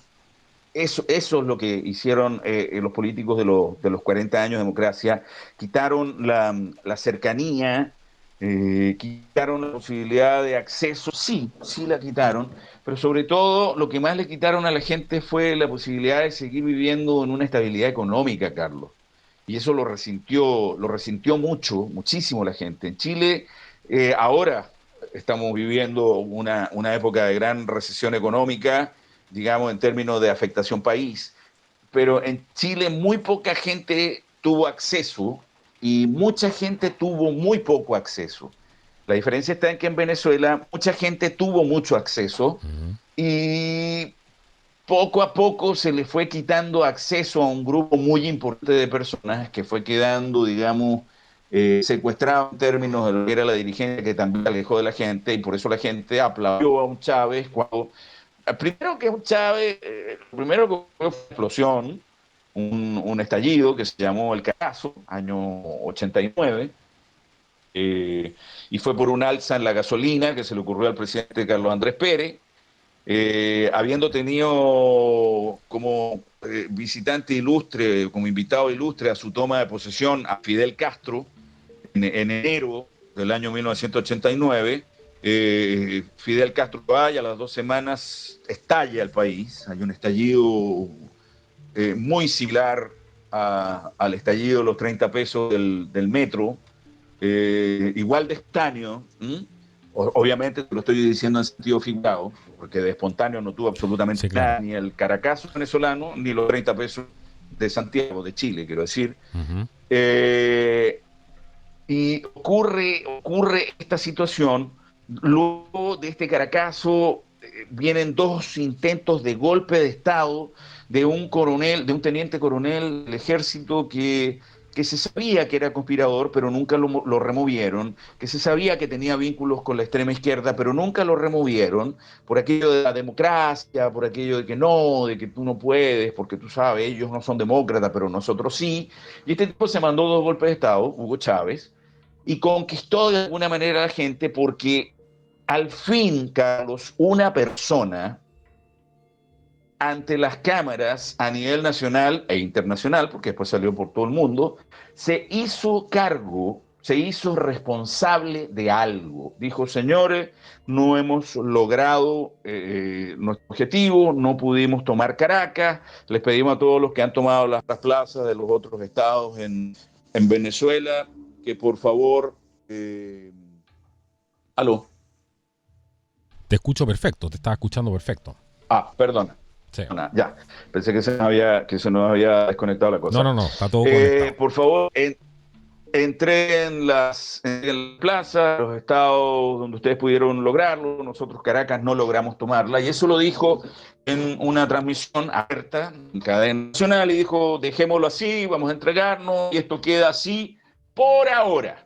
Eso es lo que hicieron los políticos de los 40 años de democracia. Quitaron la cercanía, quitaron la posibilidad de acceso. Sí, sí la quitaron, pero sobre todo lo que más le quitaron a la gente fue la posibilidad de seguir viviendo en una estabilidad económica, Carlos. y eso lo resintió muchísimo la gente. En Chile ahora estamos viviendo una época de gran recesión económica, digamos, en términos de afectación país, pero en Chile muy poca gente tuvo acceso y mucha gente tuvo muy poco acceso. La diferencia está en que en Venezuela mucha gente tuvo mucho acceso Ujú. y poco a poco se le fue quitando acceso a un grupo muy importante de personas que fue quedando, digamos, secuestrado en términos de lo que era la dirigencia, que también alejó de la gente, y por eso la gente aplaudió a un Chávez cuando, primero que un Chávez, primero que fue una explosión, un estallido que se llamó el Carazo, año 89, y fue por un alza en la gasolina que se le ocurrió al presidente Carlos Andrés Pérez, habiendo tenido como visitante ilustre, como invitado ilustre a su toma de posesión a Fidel Castro en enero del año 1989. Fidel Castro vaya, a las 2 semanas estalla el país, hay un estallido muy similar al estallido de los 30 pesos del metro, igual de espontáneo. Obviamente te lo estoy diciendo en sentido figurado, porque de espontáneo no tuvo absolutamente Sí, claro. nada, ni el Caracazo venezolano, ni los 30 pesos de Santiago, de Chile, quiero decir. Ujú. Eh, y ocurre esta situación. Luego de este Caracazo vienen dos intentos de golpe de Estado de un coronel, de un teniente coronel del ejército que se sabía que era conspirador, pero nunca lo removieron, que se sabía que tenía vínculos con la extrema izquierda, pero nunca lo removieron, por aquello de la democracia, por aquello de que no, de que tú no puedes, porque tú sabes, ellos no son demócratas, pero nosotros sí. Y este tipo se mandó dos golpes de Estado, Hugo Chávez, y conquistó de alguna manera a la gente porque al fin, Carlos, una persona ante las cámaras a nivel nacional e internacional, porque después salió por todo el mundo, se hizo cargo, se hizo responsable de algo. Dijo, señores, no hemos logrado nuestro objetivo, no pudimos tomar Caracas, les pedimos a todos los que han tomado las plazas de los otros estados en Venezuela que por favor... aló. Te escucho perfecto, te estaba escuchando perfecto. Perdona. Sí. Ya, pensé que se nos había desconectado la No, cosa. no, no, está todo conectado. Por favor, entré en la plaza, los estados donde ustedes pudieron lograrlo, nosotros Caracas no logramos tomarla, y eso lo dijo en una transmisión abierta en cadena nacional, y dijo, dejémoslo así, vamos a entregarnos, y esto queda así por ahora.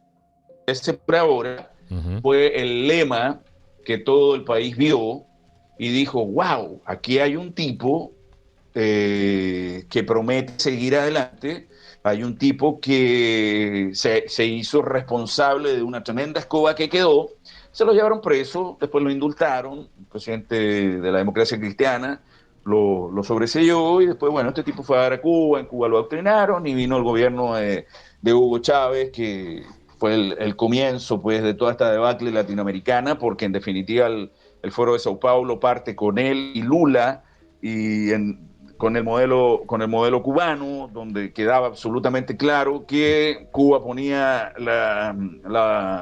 Ese por ahora Ujú. fue el lema que todo el país vio y dijo, wow, aquí hay un tipo que promete seguir adelante, hay un tipo que se hizo responsable de una tremenda escoba que quedó, se lo llevaron preso, después lo indultaron, el presidente de la democracia cristiana lo sobreseyó y después, bueno, este tipo fue a dar a Cuba, en Cuba lo adoctrinaron y vino el gobierno de Hugo Chávez, que fue el comienzo pues de toda esta debacle latinoamericana, porque en definitiva el Foro de Sao Paulo parte con él y Lula y con el modelo cubano, donde quedaba absolutamente claro que Cuba ponía la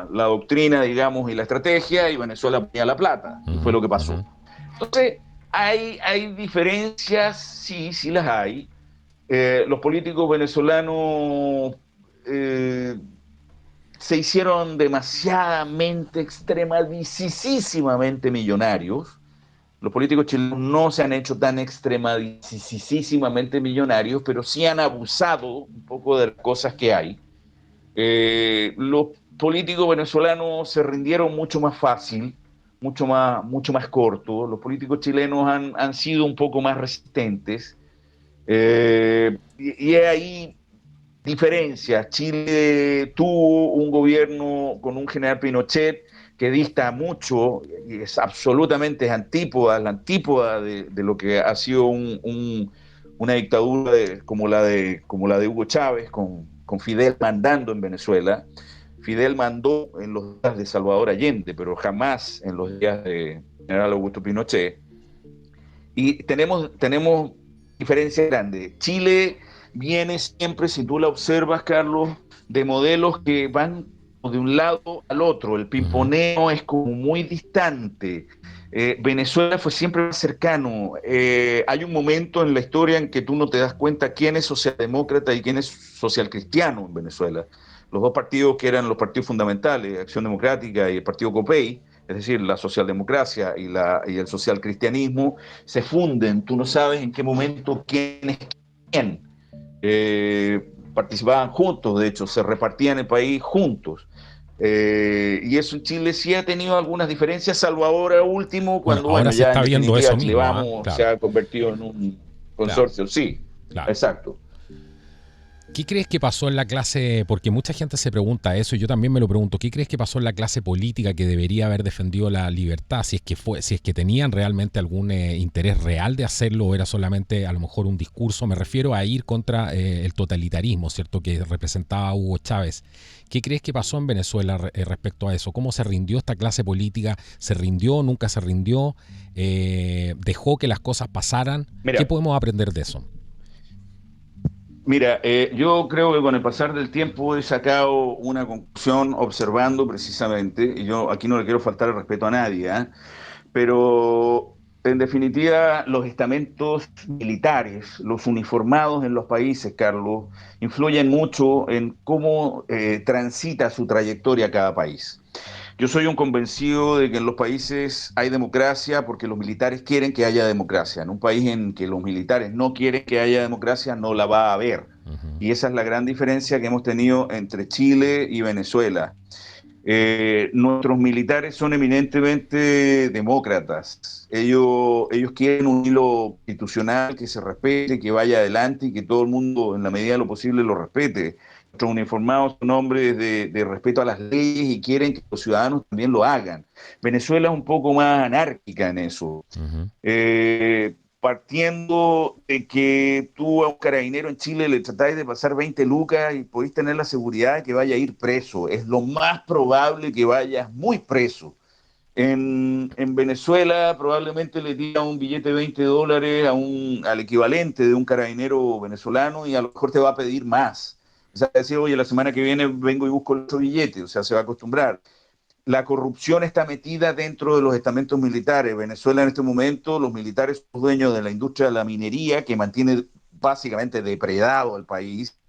doctrina, digamos, y la estrategia, y Venezuela ponía la plata, y fue Ujú, lo que pasó. ujú. Entonces, hay diferencias, sí, sí las hay. Los políticos venezolanos eh, se hicieron demasiadamente, extremadísimamente millonarios. Los políticos chilenos no se han hecho tan extremadísimamente millonarios, pero sí han abusado un poco de las cosas que hay. Los políticos venezolanos se rindieron mucho más fácil, mucho más corto. Los políticos chilenos han sido un poco más resistentes. Y hay diferencias. Chile tuvo un gobierno con un general Pinochet que dista mucho y es absolutamente la antípoda de lo que ha sido una dictadura como la de Hugo Chávez, con Fidel mandando en Venezuela. Fidel mandó en los días de Salvador Allende, pero jamás en los días de general Augusto Pinochet. Y tenemos diferencias grandes. Chile viene siempre, si tú la observas, Carlos, de modelos que van de un lado al otro. El Ujú. pimponeo es como muy distante. Venezuela fue siempre más cercano. Hay un momento en la historia en que tú no te das cuenta quién es socialdemócrata y quién es socialcristiano en Venezuela. Los dos partidos que eran los partidos fundamentales, Acción Democrática y el Partido COPEI, es decir, la socialdemocracia y el socialcristianismo, se funden. Tú no sabes en qué momento quién es quién. Participaban juntos, de hecho, se repartían el país juntos. Y eso en Chile sí ha tenido algunas diferencias, salvo ahora último, Bueno, cuando, ahora bueno, se ya está en viendo definitiva eso Chile mismo, ¿ah? Vamos se Claro, ha convertido en un claro, consorcio, sí, claro. exacto. ¿Qué crees que pasó en la clase? Porque mucha gente se pregunta eso y yo también me lo pregunto. ¿Qué crees que pasó en la clase política que debería haber defendido la libertad? Si es que tenían realmente algún interés real de hacerlo o era solamente a lo mejor un discurso. Me refiero a ir contra el totalitarismo, ¿cierto? Que representaba Hugo Chávez. ¿Qué crees que pasó en Venezuela respecto a eso? ¿Cómo se rindió esta clase política? ¿Se rindió? ¿Nunca se rindió? ¿Dejó que las cosas pasaran? ¿Qué Mira, podemos aprender de eso? yo creo que con el pasar del tiempo he sacado una conclusión observando precisamente, y yo aquí no le quiero faltar el respeto a nadie, ¿eh? Pero en definitiva los estamentos militares, los uniformados en los países, Carlos, influyen mucho en cómo transita su trayectoria cada país. Yo soy un convencido de que en los países hay democracia porque los militares quieren que haya democracia. En un país en que los militares no quieren que haya democracia, no la va a haber. Ujú. Y esa es la gran diferencia que hemos tenido entre Chile y Venezuela. Nuestros militares son eminentemente demócratas. Ellos quieren un hilo institucional que se respete, que vaya adelante y que todo el mundo, en la medida de lo posible, lo respete. Nuestros uniformados son hombres de respeto a las leyes y quieren que los ciudadanos también lo hagan. Venezuela es un poco más anárquica en eso. Ujú. Partiendo de que tú a un carabinero en Chile le tratáis de pasar 20 lucas y podéis tener la seguridad de que vaya a ir preso. Es lo más probable que vayas muy preso. En Venezuela probablemente le tiran un billete de $20 al equivalente de un carabinero venezolano y a lo mejor te va a pedir más. O sea, decir, oye, la semana que viene vengo y busco otro billete, o sea, se va a acostumbrar. La corrupción está metida dentro de los estamentos militares. Venezuela en este momento, los militares son dueños de la industria de la minería que mantiene básicamente depredado al país,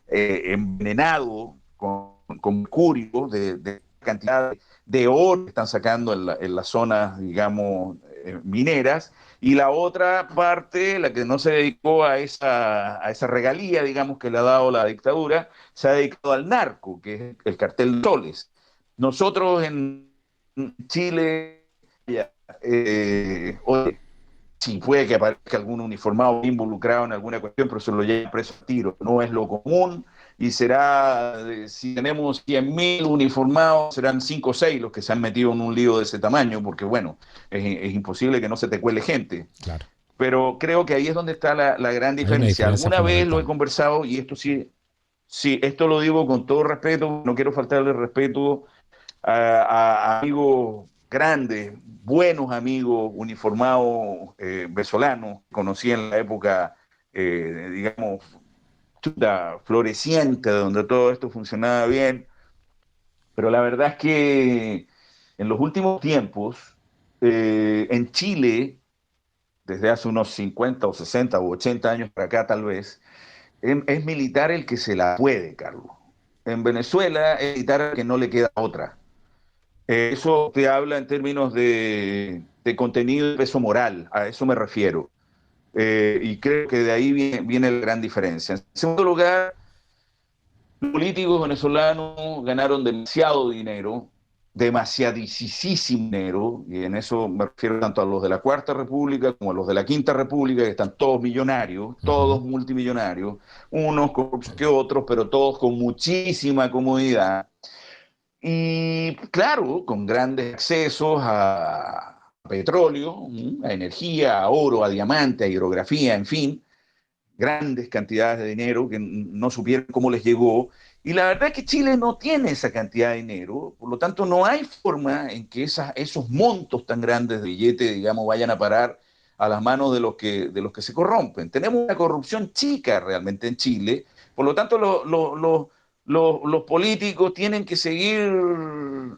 envenenado con mercurio de cantidad de oro que están sacando en las zonas, digamos, mineras. Y la otra parte, la que no se dedicó a esa regalía, digamos, que le ha dado la dictadura, se ha dedicado al narco, que es el cartel de soles. Nosotros en Chile, oye, sí, puede que aparezca algún uniformado involucrado en alguna cuestión, pero se lo lleva preso a tiro. No es lo común y será, si tenemos 100.000 uniformados, serán 5 o 6 los que se han metido en un lío de ese tamaño, porque bueno, es imposible que no se te cuele gente. Claro. Pero creo que ahí es donde está la gran Hay una diferencia. diferencia Alguna vez lo he fundamental. conversado y esto sí, sí, esto lo digo con todo respeto, no quiero faltarle respeto a amigos grandes, buenos amigos uniformados venezolanos, conocí en la época, digamos, floreciente, donde todo esto funcionaba bien, pero la verdad es que en los últimos tiempos, en Chile, desde hace unos 50 o 60 o 80 años para acá tal vez, es militar el que se la puede, Carlos. En Venezuela es militar el que no le queda otra. Eso te habla en términos de contenido y peso moral, a eso me refiero. Y creo que de ahí viene la gran diferencia. En segundo lugar, los políticos venezolanos ganaron demasiado dinero, demasiadísimo dinero, y en eso me refiero tanto a los de la Cuarta República como a los de la Quinta República, que están todos millonarios, Ujú. todos multimillonarios, unos que otros, pero todos con muchísima comodidad. Y claro, con grandes accesos a petróleo, a energía, a oro, a diamante, a hidrografía, en fin, grandes cantidades de dinero que no supieron cómo les llegó. Y la verdad es que Chile no tiene esa cantidad de dinero, por lo tanto no hay forma en que esos montos tan grandes de billete, digamos, vayan a parar a las manos de los que se corrompen. Tenemos una corrupción chica realmente en Chile, por lo tanto los políticos tienen que seguir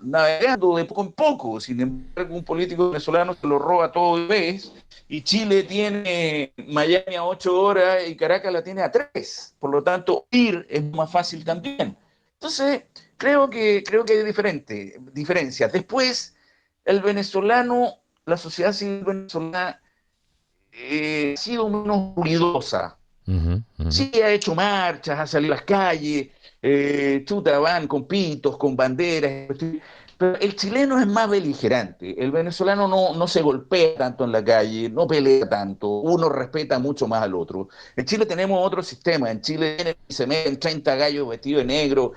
navegando de poco en poco. Sin embargo, un político venezolano se lo roba todo de vez, y Chile tiene Miami a 8 horas y Caracas la tiene a 3. Por lo tanto, ir es más fácil también. Entonces, creo que hay diferencias. Después, el venezolano, la sociedad civil venezolana ha sido menos ruidosa. Sí, ha hecho marchas, ha salido a las calles, van con pitos, con banderas, pero el chileno es más beligerante. El venezolano no se golpea tanto en la calle, no pelea tanto, uno respeta mucho más al otro. En Chile tenemos otro sistema. En Chile se meten 30 gallos vestidos de negro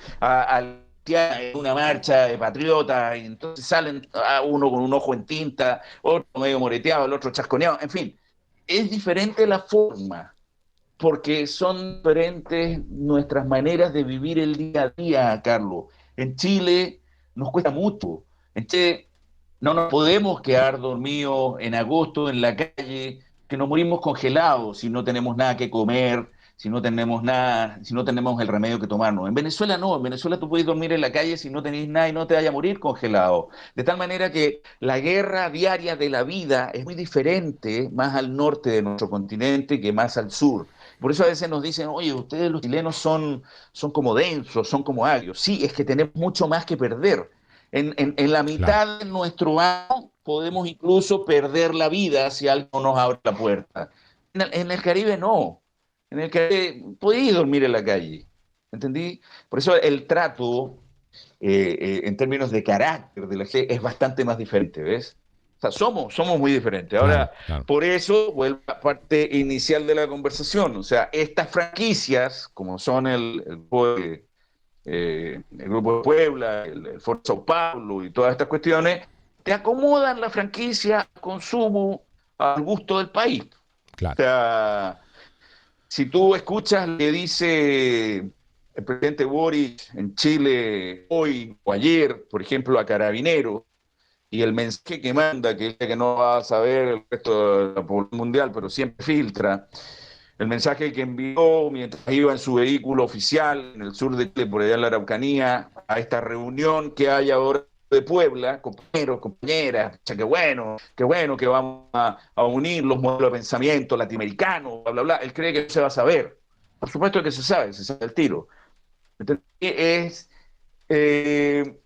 en una marcha de patriotas, y entonces salen uno con un ojo en tinta, otro medio moreteado, el otro chasconeado, en fin. Es diferente la forma, porque son diferentes nuestras maneras de vivir el día a día, Carlos. En Chile nos cuesta mucho. En Chile no nos podemos quedar dormidos en agosto en la calle, que nos morimos congelados si no tenemos nada que comer, si no tenemos nada, si no tenemos el remedio que tomarnos. En Venezuela no, en Venezuela tú puedes dormir en la calle si no tenés nada y no te vaya a morir congelado. De tal manera que la guerra diaria de la vida es muy diferente más al norte de nuestro continente que más al sur. Por eso a veces nos dicen, oye, ustedes los chilenos son como densos, son como agrios. Sí, es que tenemos mucho más que perder. En la Claro. mitad de nuestro año podemos incluso perder la vida si algo nos abre la puerta. En el Caribe no. En el Caribe podéis dormir en la calle. ¿Entendí? Por eso el trato, en términos de carácter de la gente, es bastante más diferente, ¿ves? O sea, somos muy diferentes. Claro, Ahora, claro. por eso vuelvo a la parte inicial de la conversación. O sea, estas franquicias, como son el Grupo de Puebla, el Foro Sao Paulo y todas estas cuestiones, te acomodan la franquicia al consumo, al gusto del país. O Claro. sea, si tú escuchas lo que dice el presidente Boric en Chile hoy o ayer, por ejemplo, a Carabineros, y el mensaje que manda, que no va a saber el resto de la población mundial, pero siempre filtra, el mensaje que envió mientras iba en su vehículo oficial en el sur de Chile, por allá en la Araucanía, a esta reunión que hay ahora de Puebla, compañeros, compañeras, qué bueno que vamos a unir los modelos de pensamiento latinoamericanos, bla, bla, bla. Él cree que no se va a saber. Por supuesto que se sabe el tiro. Entonces, eh,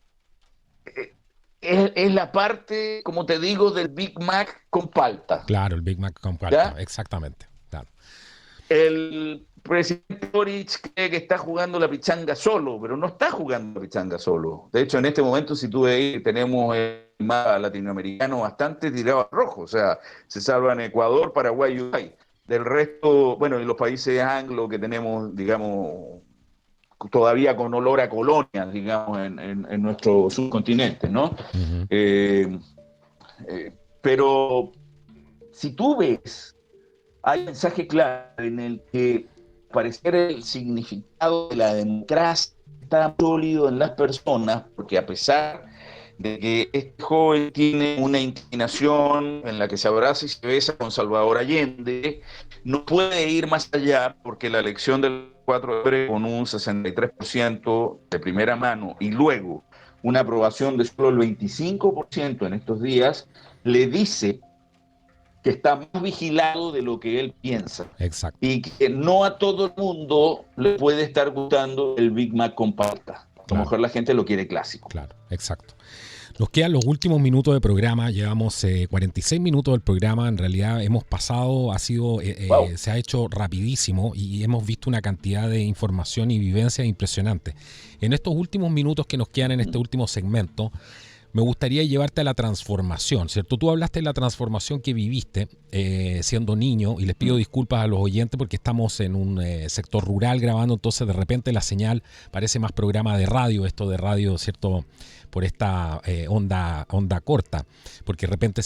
es la parte, como te digo, del Big Mac con palta. Claro, el Big Mac compacto, ¿Ya? exactamente. Claro. El presidente Boric cree que está jugando la pichanga solo, pero no está jugando la pichanga solo. De hecho, en este momento, si tú ves, tenemos el mapa latinoamericano bastante tirado al rojo. O sea, se salvan Ecuador, Paraguay y Uruguay. Del resto, bueno, y los países anglo que tenemos, digamos, todavía con olor a colonias, digamos, en nuestro subcontinente, ¿no? Ujú. Eh, pero si tú ves, hay un mensaje claro en el que pareciera el significado de la democracia está sólido en las personas, porque a pesar de que este joven tiene una inclinación en la que se abraza y se besa con Salvador Allende, no puede ir más allá, porque la elección del 4 de febrero con un 63% de primera mano y luego una aprobación de solo el 25% en estos días, le dice que está más vigilado de lo que él piensa Exacto. y que no a todo el mundo le puede estar gustando el Big Mac con palta. A lo Claro, mejor la gente lo quiere clásico. claro, exacto. Nos quedan los últimos minutos de programa, llevamos 46 minutos del programa, en realidad hemos pasado, Wow. se ha hecho rapidísimo y hemos visto una cantidad de información y vivencia impresionante. En estos últimos minutos que nos quedan en este último segmento, me gustaría llevarte a la transformación, ¿cierto? Tú hablaste de la transformación que viviste siendo niño, y les pido disculpas a los oyentes porque estamos en un sector rural grabando, entonces de repente la señal parece más programa de radio, esto de radio, ¿cierto? por esta onda corta, porque de repente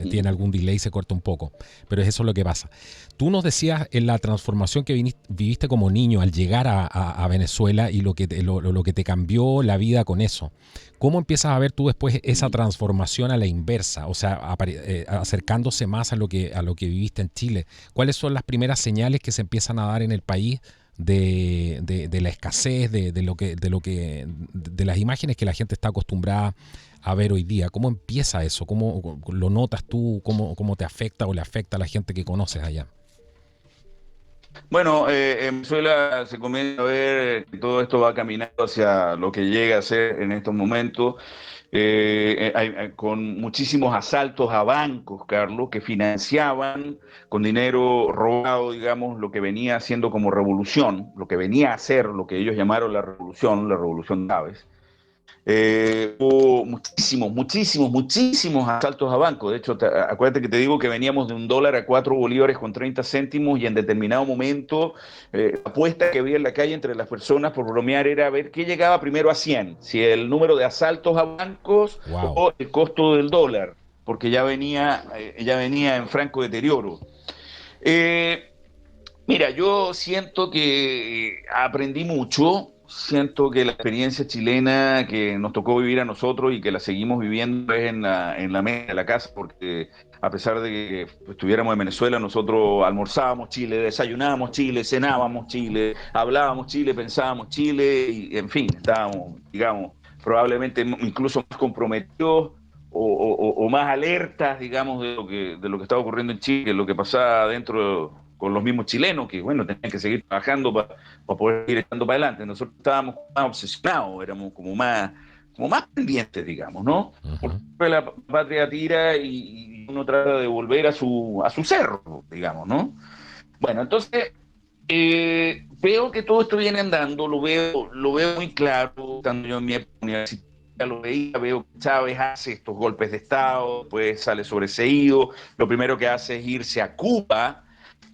tiene algún delay y se corta un poco, pero eso es lo que pasa. Tú nos decías en la transformación que viviste como niño al llegar a Venezuela y lo que te cambió la vida con eso. ¿Cómo empiezas a ver tú después esa transformación a la inversa? O sea, acercándose más a lo que viviste en Chile. ¿Cuáles son las primeras señales que se empiezan a dar en el país de la escasez, de las imágenes que la gente está acostumbrada a ver hoy día? ¿Cómo empieza eso? ¿Cómo lo notas tú? ¿Cómo te afecta o le afecta a la gente que conoces allá? Bueno, en Venezuela se comienza a ver que todo esto va caminando hacia lo que llega a ser en estos momentos, con muchísimos asaltos a bancos, Carlos, que financiaban con dinero robado, digamos, lo que venía haciendo como revolución, lo que venía a ser lo que ellos llamaron la revolución de aves. Hubo muchísimos asaltos a bancos. De hecho, acuérdate que te digo que veníamos de $1 a 4 bolívares con 30 céntimos y en determinado momento la apuesta que había en la calle entre las personas por bromear era ver qué llegaba primero a 100, si el número de asaltos a bancos Wow. o el costo del dólar, porque ya venía en franco deterioro. Eh, Mira, yo siento que aprendí mucho, siento que la experiencia chilena que nos tocó vivir a nosotros y que la seguimos viviendo es en la mesa de la casa, porque a pesar de que estuviéramos en Venezuela, nosotros almorzábamos Chile, desayunábamos Chile, cenábamos Chile, hablábamos Chile, pensábamos Chile, y en fin, estábamos, digamos, probablemente incluso más comprometidos o más alertas, digamos, de lo que estaba ocurriendo en Chile, lo que pasaba dentro con los mismos chilenos, que bueno, tenían que seguir trabajando para poder ir echando para adelante. Nosotros estábamos más obsesionados, éramos como más pendientes, digamos, ¿no? Uh-huh. Porque la patria tira y uno trata de volver a su cerro, digamos, ¿no? Bueno, entonces veo que todo esto viene andando, lo veo muy claro, estando yo en mi época universitaria, lo veía, veo que Chávez hace estos golpes de Estado, pues sale sobreseído, lo primero que hace es irse a Cuba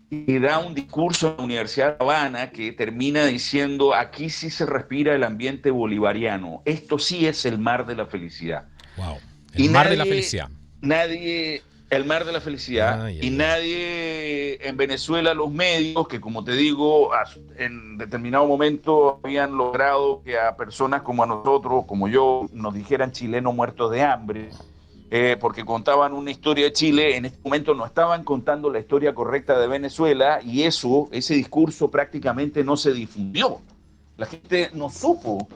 y da un discurso en la Universidad de La Habana que termina diciendo, aquí sí se respira el ambiente bolivariano, esto sí es el mar de la felicidad. Wow. El Y mar de la felicidad. el mar de la felicidad, y nadie en Venezuela, los medios, que como te digo, en determinado momento habían logrado que a personas como a nosotros, como yo, nos dijeran chilenos muertos de hambre, porque contaban una historia de Chile, en este momento no estaban contando la historia correcta de Venezuela, y ese discurso prácticamente no se difundió. La gente no supo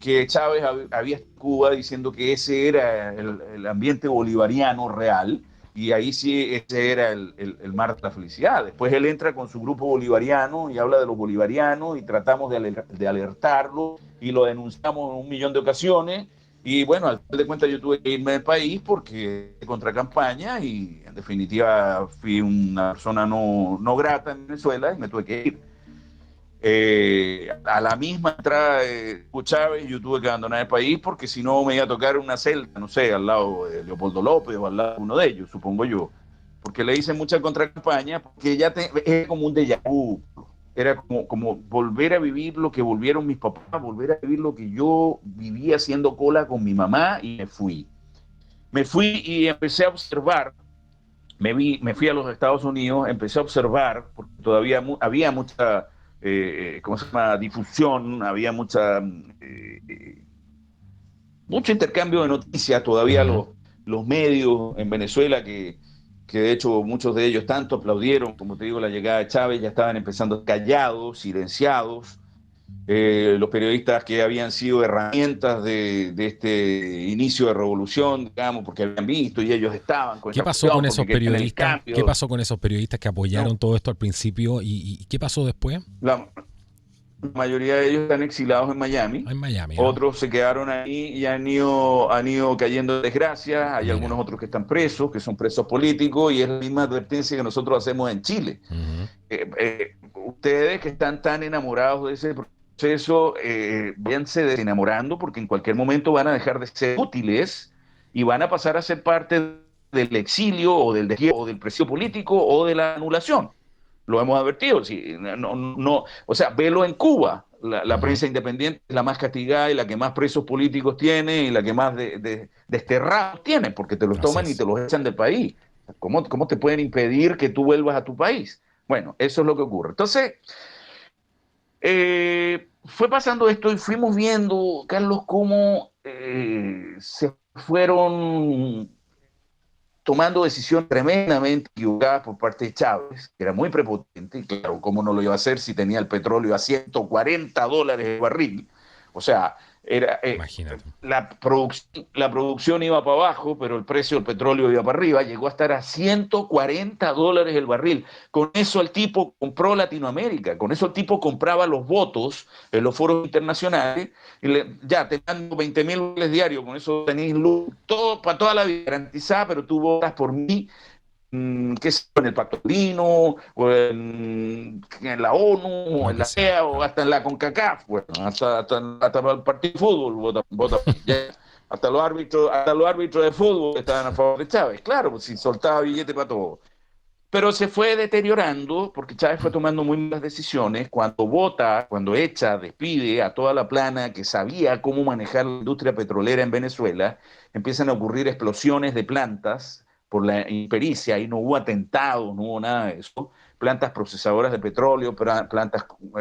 que Chávez había estado en Cuba diciendo que ese era el ambiente bolivariano real, y ahí sí ese era el mar de la felicidad. Después él entra con su grupo bolivariano y habla de los bolivarianos y tratamos de alertarlo y lo denunciamos en 1 millón de ocasiones. Y bueno, al final de cuentas yo tuve que irme del país porque contra campaña y en definitiva fui una persona no grata en Venezuela y me tuve que ir. A la misma entrada de Chávez yo tuve que abandonar el país porque si no me iba a tocar una celda, no sé, al lado de Leopoldo López o al lado de uno de ellos, supongo yo. Porque le hice mucha contracampaña, porque es como un déjà vu. Era como volver a vivir lo que volvieron mis papás, volver a vivir lo que yo vivía haciendo cola con mi mamá, y me fui. Me fui y empecé a observar, me fui a los Estados Unidos, empecé a observar, porque todavía había mucha, ¿cómo se llama?, difusión, había mucho intercambio de noticias, todavía Uh-huh. los medios en Venezuela que de hecho muchos de ellos tanto aplaudieron, como te digo, la llegada de Chávez, ya estaban empezando callados, silenciados. Los periodistas que habían sido herramientas de este inicio de revolución, digamos, porque habían visto y ellos estaban con ¿Qué esa pasó con cuestión, esos porque querían el periodistas? ¿Qué cambio. pasó con esos periodistas que apoyaron No, todo esto al principio y qué pasó después? la mayoría de ellos están exilados en Miami. En Miami, ¿ah? Otros se quedaron ahí y han ido cayendo en desgracia. Hay Mira. algunos otros que están presos, que son presos políticos, y es la misma advertencia que nosotros hacemos en Chile. Uh-huh. Ustedes que están tan enamorados de ese proceso, váyanse desenamorando, porque en cualquier momento van a dejar de ser útiles y van a pasar a ser parte del exilio o del destierro o del precio político o de la anulación. Lo hemos advertido, sí, no, o sea, velo en Cuba. La prensa independiente es la más castigada y la que más presos políticos tiene y la que más desterrados tiene, porque te los toman y te los echan del país. ¿Cómo te pueden impedir que tú vuelvas a tu país? Bueno, eso es lo que ocurre. Entonces, fue pasando esto y fuimos viendo, Carlos, cómo se fueron tomando decisiones tremendamente equivocadas por parte de Chávez, que era muy prepotente, y claro, ¿cómo no lo iba a hacer si tenía el petróleo a $140 el barril? O sea, era, Imagínate. la producción iba para abajo, pero el precio del petróleo iba para arriba, llegó a estar a $140 el barril. Con eso el tipo compró Latinoamérica, con eso el tipo compraba los votos en los foros internacionales, y ya te mando 20.000 dólares diarios, con eso tenéis luz, todo, para toda la vida garantizada, pero tú votas por mí, qué sé, en el Pacto Andino, o en la ONU, o Lo en que la sea, EA, o claro. hasta en la CONCACAF, bueno, hasta el partido de fútbol vota ya. Hasta los árbitros de fútbol estaban a favor de Chávez, claro, pues si soltaba billete para todo. Pero se fue deteriorando porque Chávez fue tomando muy malas decisiones. Cuando vota, cuando echa, despide a toda la plana que sabía cómo manejar la industria petrolera en Venezuela, empiezan a ocurrir explosiones de plantas por la impericia y no hubo atentados, no hubo nada de eso. Plantas procesadoras de petróleo, plantas ¿cómo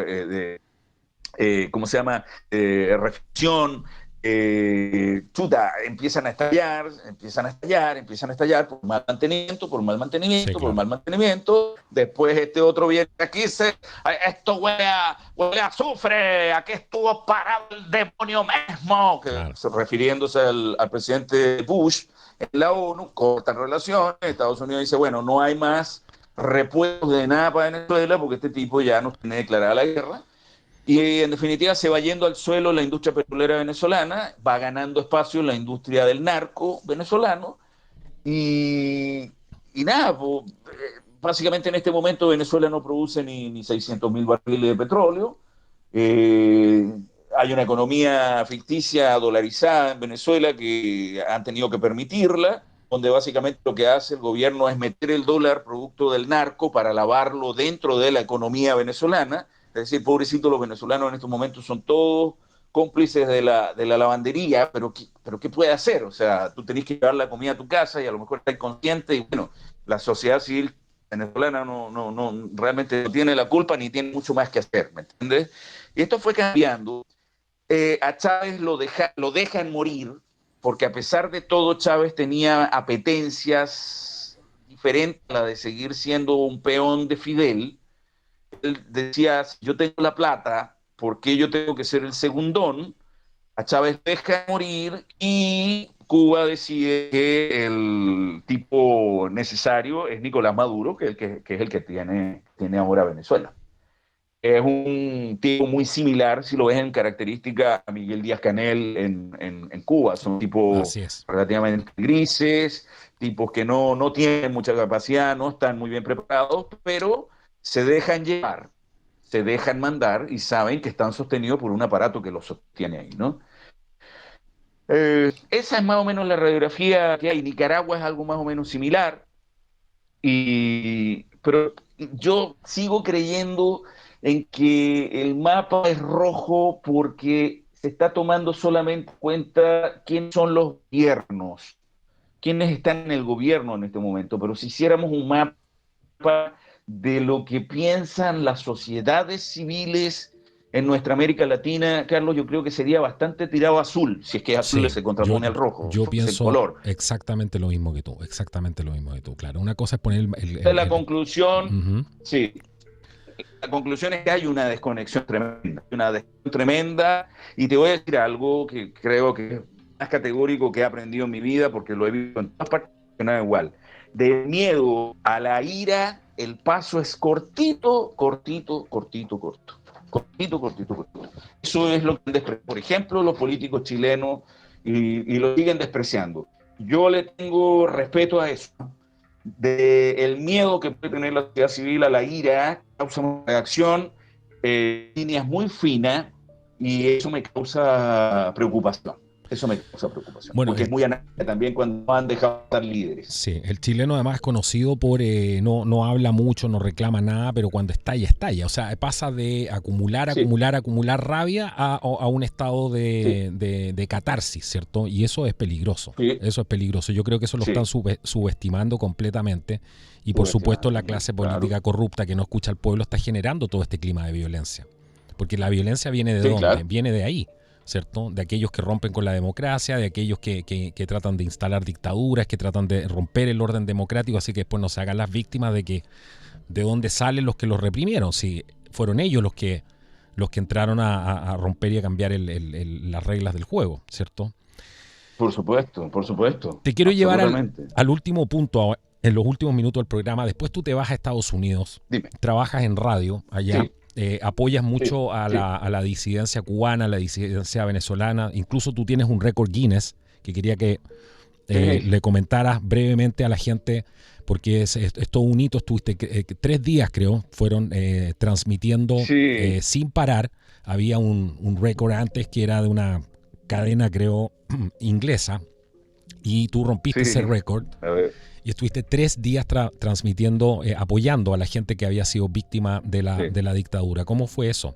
se llama? Reflexión, chuta, empiezan a estallar por mal mantenimiento, por mal Sí, mantenimiento, por claro. mal mantenimiento. Después este otro viene aquí y dice, esto huele a azufre, aquí estuvo parado el demonio mismo, Claro. refiriéndose al presidente Bush en la ONU, cortan relaciones, Estados Unidos dice, bueno, no hay más repuestos de nada para Venezuela porque este tipo ya nos tiene declarada la guerra. Y en definitiva se va yendo al suelo la industria petrolera venezolana, va ganando espacio la industria del narco venezolano y, y nada, pues, básicamente en este momento Venezuela no produce ni 600.000 barriles de petróleo. Eh, Hay una economía ficticia dolarizada en Venezuela que han tenido que permitirla, donde básicamente lo que hace el gobierno es meter el dólar producto del narco para lavarlo dentro de la economía venezolana. Es decir, pobrecitos los venezolanos en estos momentos son todos cómplices de la lavandería, pero ¿qué puede hacer? O sea, tú tenés que llevar la comida a tu casa y a lo mejor estás consciente y bueno, la sociedad civil venezolana realmente no tiene la culpa ni tiene mucho más que hacer, ¿me entiendes? Y esto fue cambiando. A Chávez lo dejan morir, porque a pesar de todo, Chávez tenía apetencias diferentes a la de seguir siendo un peón de Fidel. Él decía, si yo tengo la plata, ¿por qué yo tengo que ser el segundón? A Chávez deja morir y Cuba decide que el tipo necesario es Nicolás Maduro, que es el que tiene ahora Venezuela. Es un tipo muy similar, si lo ves en característica, a Miguel Díaz-Canel en Cuba. Son tipos Así es. relativamente grises, tipos que no tienen mucha capacidad, no están muy bien preparados, pero se dejan llevar, se dejan mandar y saben que están sostenidos por un aparato que los sostiene ahí, ¿no? Esa es más o menos la radiografía que hay. Nicaragua es algo más o menos similar. Pero yo sigo creyendo en que el mapa es rojo porque se está tomando solamente en cuenta quiénes son los gobiernos, quiénes están en el gobierno en este momento. Pero si hiciéramos un mapa de lo que piensan las sociedades civiles en nuestra América Latina, Carlos, yo creo que sería bastante tirado azul, si es que azul Sí, se yo, contrapone al rojo, yo es el pienso color. exactamente lo mismo que tú, exactamente lo mismo que tú. Claro, una cosa es poner La conclusión, Ujú. sí, la conclusión es que hay una desconexión tremenda, y te voy a decir algo que creo que es más categórico que he aprendido en mi vida, porque lo he visto en todas partes, que no es igual. Del miedo a la ira, el paso es cortito, cortito, cortito, corto. Cortito, cortito, cortito. Eso es lo que, por ejemplo, los políticos chilenos y lo siguen despreciando. Yo le tengo respeto a eso, del miedo que puede tener la sociedad civil a la ira, causa una reacción, líneas muy finas, y eso me causa preocupación. Eso me causa preocupación, Bueno, porque es muy anárquica también cuando han dejado de estar líderes. Sí, el chileno además es conocido por no habla mucho, no reclama nada, pero cuando estalla, estalla. O sea, pasa de Sí, acumular rabia a un estado sí, de catarsis, ¿cierto? Y eso es peligroso. sí, Eso es peligroso. Yo creo que eso lo están sí. subestimando completamente. Y por supuesto la Subestimando, clase claro. política corrupta que no escucha al pueblo está generando todo este clima de violencia. Porque la violencia viene de Sí, dónde? claro. Viene de ahí. ¿Cierto? De aquellos que rompen con la democracia, de aquellos que tratan de instalar dictaduras, que tratan de romper el orden democrático, así que después no se hagan las víctimas de dónde salen los que los reprimieron, si fueron ellos los que entraron a romper y a cambiar las reglas del juego, ¿cierto? Por supuesto, Te quiero llevar absolutamente. al último punto, en los últimos minutos del programa. Después tú te vas a Estados Unidos, Dime. trabajas en radio allá, Sí, apoyas sí, mucho sí. a la disidencia cubana, a la disidencia venezolana. Incluso tú tienes un récord Guinness que quería que Sí, le comentaras brevemente a la gente, porque es todo un hito. Estuviste 3 días, creo, fueron transmitiendo sí, sin parar. Había un récord antes que era de una cadena, creo, inglesa, y tú rompiste ese sí. récord A ver, y estuviste 3 días transmitiendo, apoyando a la gente que había sido víctima sí. de la dictadura. ¿Cómo fue eso?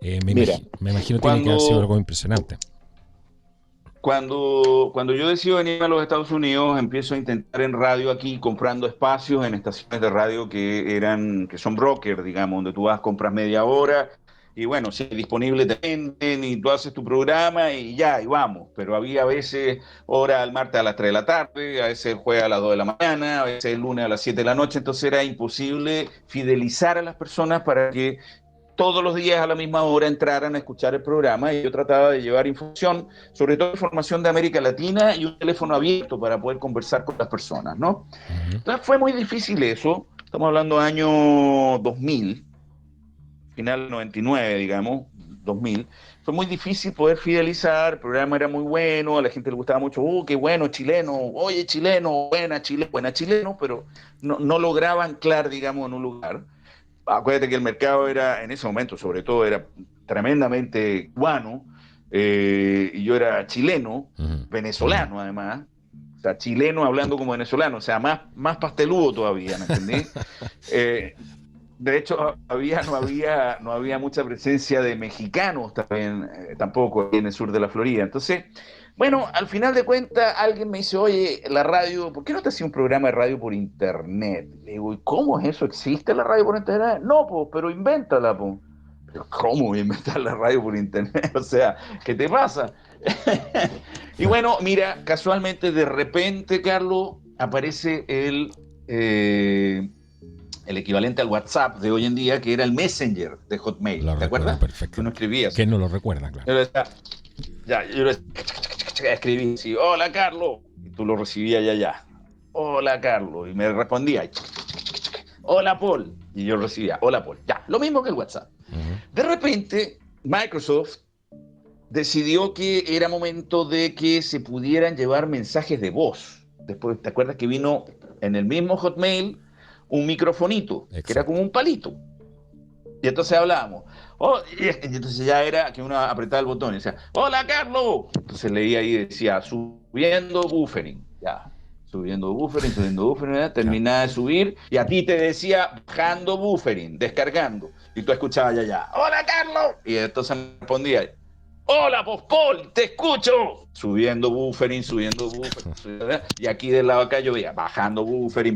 Mira, Me imagino tiene que haber sido algo cuando, impresionante. cuando yo decido venir a los Estados Unidos, empiezo a intentar en radio aquí, comprando espacios en estaciones de radio que son broker, digamos, donde tú vas, compras media hora, y bueno, si es disponible te venden, y tú haces tu programa, y ya, y vamos. Pero había a veces hora al martes a las 3 de la tarde, a veces el jueves a las 2 de la mañana, a veces el lunes a las 7 de la noche, entonces era imposible fidelizar a las personas para que todos los días a la misma hora entraran a escuchar el programa, y yo trataba de llevar información, sobre todo información de América Latina, y un teléfono abierto para poder conversar con las personas, ¿no? Ujú. Entonces fue muy difícil eso, estamos hablando de año 2000, final 99, digamos, 2000. Fue muy difícil poder fidelizar, el programa era muy bueno, a la gente le gustaba mucho, qué bueno, chileno, oye, chileno, buena chileno, pero no lograba anclar, digamos, en un lugar. Acuérdate que el mercado era, en ese momento sobre todo, era tremendamente cubano, y yo era chileno, Ujú, ujú. venezolano además, o sea, chileno hablando como venezolano, o sea, más pasteludo todavía, ¿me entendí? Eh, de hecho, no había mucha presencia de mexicanos también, tampoco en el sur de la Florida. Entonces, bueno, al final de cuentas, alguien me dice, oye, la radio, ¿por qué no te hacía un programa de radio por internet? Le digo, ¿y cómo es eso? ¿Existe la radio por internet? No, pues, pero invéntala, pues. Pero ¿cómo voy a inventar la radio por internet? O sea, ¿qué te pasa? Y bueno, mira, casualmente, de repente, Carlos, aparece el equivalente al WhatsApp de hoy en día, que era el Messenger de Hotmail. Lo ¿Te recuerdo acuerdas? Que uno perfectamente. escribía así. ¿Quién no lo recuerda? Claro. Yo le decía, ya, yo le escribí así, hola Carlos, y tú lo recibías ya. Hola Carlos, y me respondía, hola Paul, y yo recibía, hola Paul, ya, lo mismo que el WhatsApp. Ujú. De repente, Microsoft decidió que era momento de que se pudieran llevar mensajes de voz. Después, ¿te acuerdas que vino en el mismo Hotmail un microfonito, que era como Exacto. un palito? Y entonces hablábamos. Y entonces ya era que uno apretaba el botón y decía, hola Carlos. Entonces leía ahí y decía, subiendo buffering. Ya, subiendo buffering, ¿ya? Claro. Terminaba de subir y a ti te decía, bajando buffering, descargando. Y tú escuchabas ya, hola Carlos. Y entonces me respondía, hola, vos Paul, te escucho. Subiendo buffering. Y aquí del lado acá yo veía, bajando buffering,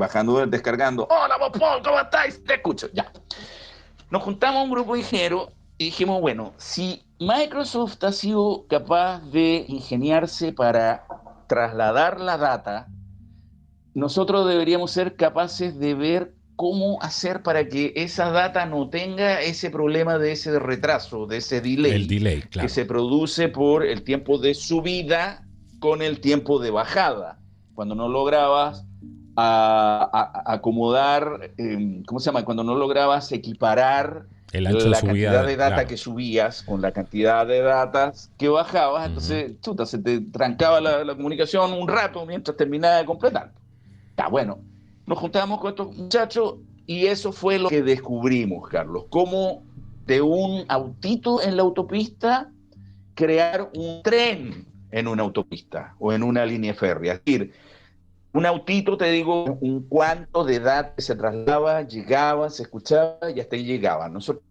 descargando. Hola, vos Paul, ¿cómo estáis? Te escucho. Ya. Nos juntamos un grupo de ingenieros y dijimos, bueno, si Microsoft ha sido capaz de ingeniarse para trasladar la data, nosotros deberíamos ser capaces de ver cómo hacer para que esa data no tenga ese problema de ese retraso, de ese El delay delay, que claro. se produce por el tiempo de subida con el tiempo de bajada. Cuando no lograbas acomodar, ¿cómo se llama? Cuando no lograbas equiparar El ancho de la cantidad subida, de data claro. que subías con la cantidad de datas que bajabas, Ujú. entonces, chuta, se te trancaba la comunicación un rato mientras terminaba de completar. Está bueno. Nos juntamos con estos muchachos y eso fue lo que descubrimos, Carlos. Cómo de un autito en la autopista crear un tren. en una autopista o en una línea férrea. Es decir, un autito, te digo, un cuanto de edad que se trasladaba, llegaba, se escuchaba y hasta ahí llegaba. Nosotros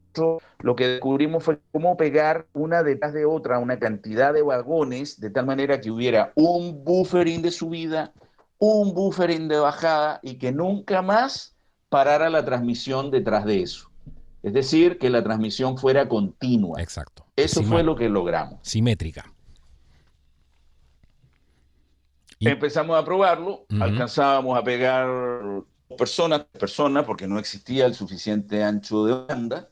lo que descubrimos fue cómo pegar una detrás de otra una cantidad de vagones de tal manera que hubiera un buffering de subida, un buffering de bajada y que nunca más parara la transmisión detrás de eso. Es decir, que la transmisión fuera continua. Exacto. Eso fue lo que logramos. Simétrica. Empezamos a probarlo, alcanzábamos a pegar personas, porque no existía el suficiente ancho de banda,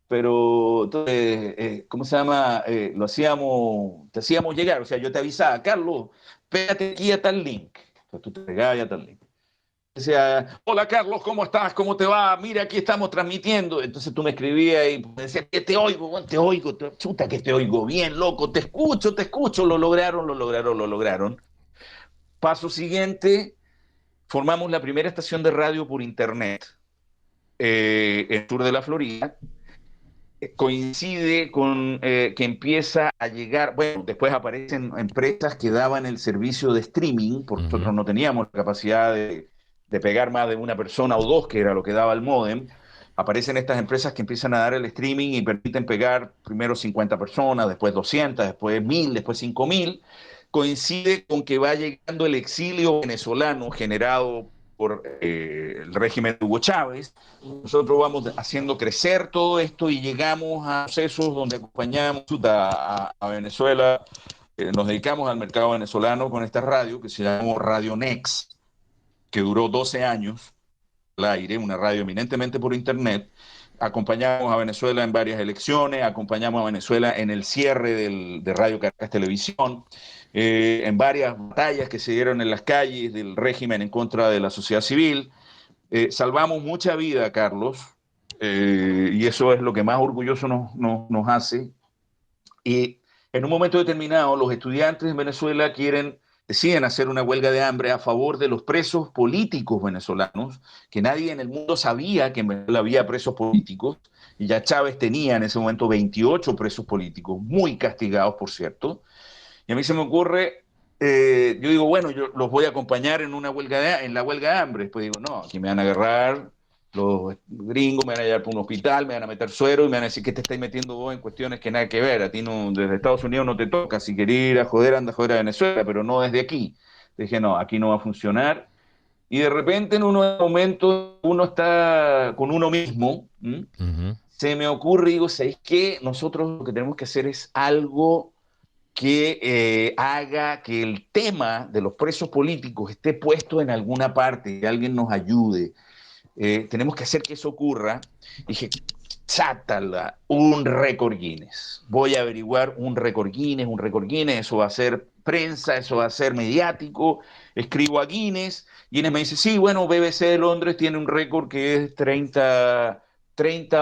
pero entonces, ¿cómo se llama? Lo hacíamos, te hacíamos llegar, o sea, yo te avisaba, Carlos, pégate aquí a tal link. Entonces tú te pegabas a tal link. Decía, hola Carlos, ¿cómo estás? ¿Cómo te va? Mira, aquí estamos transmitiendo. Entonces tú me escribías y me decías, que te oigo, chuta que te oigo, bien, loco, te escucho, lo lograron. Paso siguiente, formamos la primera estación de radio por internet en el sur de la Florida. Coincide con que empieza a llegar, bueno, después aparecen empresas que daban el servicio de streaming, porque nosotros no teníamos la capacidad de pegar más de una persona o dos, que era lo que daba el módem. Aparecen estas empresas que empiezan a dar el streaming y permiten pegar primero 50 personas, después 200, después 1000, después 5000. Coincide con que va llegando el exilio venezolano generado por el régimen de Hugo Chávez. Nosotros vamos haciendo crecer todo esto y llegamos a procesos donde acompañamos a Venezuela. Nos dedicamos al mercado venezolano con esta radio que se llamó Radio Next, que duró 12 años al aire, una radio eminentemente por internet. Acompañamos a Venezuela en varias elecciones, acompañamos a Venezuela en el cierre de Radio Caracas Televisión, en varias batallas que se dieron en las calles del régimen en contra de la sociedad civil. Salvamos mucha vida, Carlos, y eso es lo que más orgulloso nos hace. Y en un momento determinado, los estudiantes en Venezuela deciden hacer una huelga de hambre a favor de los presos políticos venezolanos, que nadie en el mundo sabía que en Venezuela había presos políticos, y ya Chávez tenía en ese momento 28 presos políticos, muy castigados, por cierto. Y a mí se me ocurre, yo digo, bueno, yo los voy a acompañar en en la huelga de hambre. Después digo, no, aquí me van a agarrar los gringos, me van a llevar por un hospital, me van a meter suero y me van a decir que te estáis metiendo vos en cuestiones que nada que ver. A ti no, desde Estados Unidos no te toca. Si querés ir a joder, anda a joder a Venezuela, pero no desde aquí. Dije, no, aquí no va a funcionar. Y de repente en unos momentos uno está con uno mismo. Se me ocurre, digo, ¿sabéis qué? Nosotros lo que tenemos que hacer es algo que haga que el tema de los presos políticos esté puesto en alguna parte, que alguien nos ayude. Tenemos que hacer que eso ocurra. Dije, chátala, un récord Guinness. Voy a averiguar un récord Guinness, eso va a ser prensa, eso va a ser mediático. Escribo a Guinness. Guinness me dice, sí, bueno, BBC de Londres tiene un récord que es 30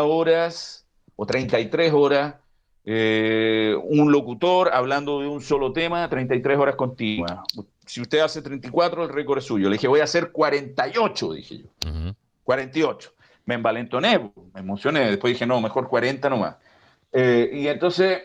horas o 33 horas, un locutor hablando de un solo tema, 33 horas continuas. Si usted hace 34, el récord es suyo. Le dije, voy a hacer 48, dije yo. 48. Me envalentoné, me emocioné. Después dije, no, mejor 40 nomás. Y entonces,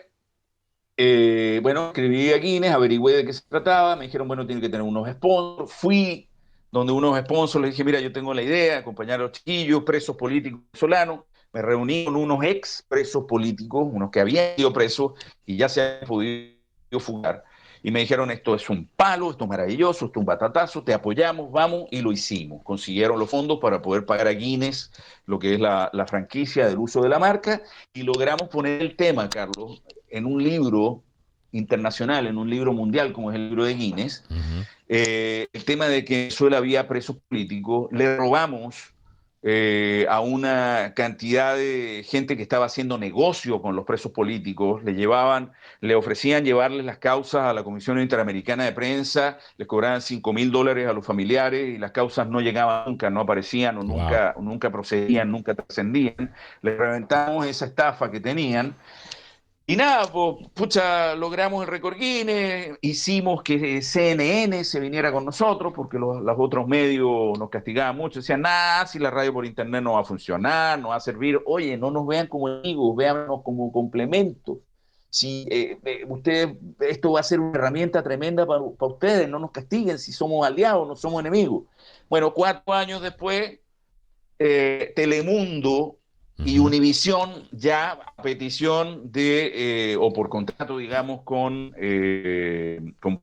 bueno, escribí a Guinness, averigüé de qué se trataba. Me dijeron, bueno, tiene que tener unos sponsors. Fui donde unos sponsors, les dije, mira, yo tengo la idea de acompañar a los chiquillos, presos políticos venezolanos. Me reuní con unos ex presos políticos, unos que habían sido presos y ya se habían podido fugar. Y me dijeron, esto es un palo, esto es maravilloso, esto es un batatazo, te apoyamos, vamos, y lo hicimos. Consiguieron los fondos para poder pagar a Guinness lo que es la franquicia del uso de la marca, y logramos poner el tema, Carlos, en un libro internacional, en un libro mundial como es el libro de Guinness. El tema de que en Venezuela había presos políticos, le robamos a una cantidad de gente que estaba haciendo negocio con los presos políticos, le ofrecían llevarles las causas a la Comisión Interamericana de Prensa, les cobraban $5.000 a los familiares y las causas no llegaban nunca, no aparecían o nunca procedían, nunca trascendían. Les reventamos esa estafa que tenían. Y nada, pues, pucha, logramos el récord Guinness, hicimos que CNN se viniera con nosotros, porque los otros medios nos castigaban mucho, decían, nada, si la radio por internet no va a funcionar, no va a servir, oye, no nos vean como amigos, véannos como complementos. si esto va a ser una herramienta tremenda para ustedes, no nos castiguen si somos aliados, no somos enemigos. Bueno, 4 años después, Telemundo y Univisión, ya a petición o por contrato, digamos, con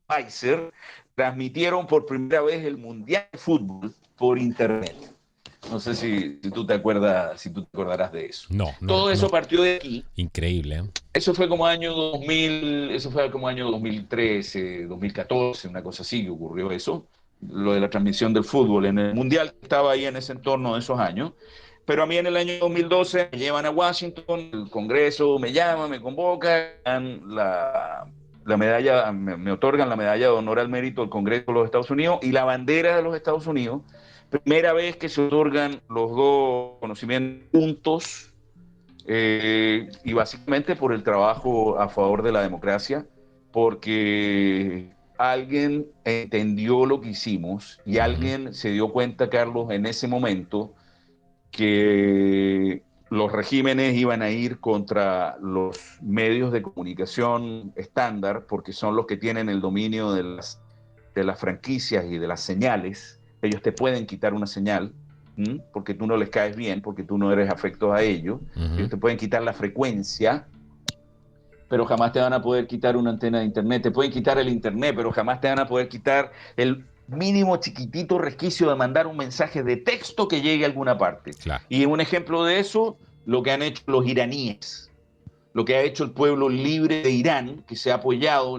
Pfizer, transmitieron por primera vez el Mundial de Fútbol por Internet. No sé si tú te acordarás de eso. No, no, Todo eso no. partió de aquí. Increíble, ¿eh? Eso fue como año 2000, eso fue como año 2013, 2014, una cosa así que ocurrió eso, lo de la transmisión del fútbol en el Mundial, estaba ahí en ese entorno de esos años. Pero a mí en el año 2012 me llevan a Washington, el Congreso me llama, me convoca, la medalla, me otorgan la medalla de honor al mérito del Congreso de los Estados Unidos y la bandera de los Estados Unidos. Primera vez que se otorgan los dos conocimientos juntos, y básicamente por el trabajo a favor de la democracia, porque alguien entendió lo que hicimos y alguien se dio cuenta, Carlos, en ese momento, que los regímenes iban a ir contra los medios de comunicación estándar, porque son los que tienen el dominio de las franquicias y de las señales. Ellos te pueden quitar una señal, porque tú no les caes bien, porque tú no eres afecto a ellos. Ellos te pueden quitar la frecuencia, pero jamás te van a poder quitar una antena de internet. Te pueden quitar el internet, pero jamás te van a poder quitar el mínimo chiquitito resquicio de mandar un mensaje de texto que llegue a alguna parte. Claro. Y un ejemplo de eso, lo que han hecho los iraníes, lo que ha hecho el pueblo libre de Irán, que se ha apoyado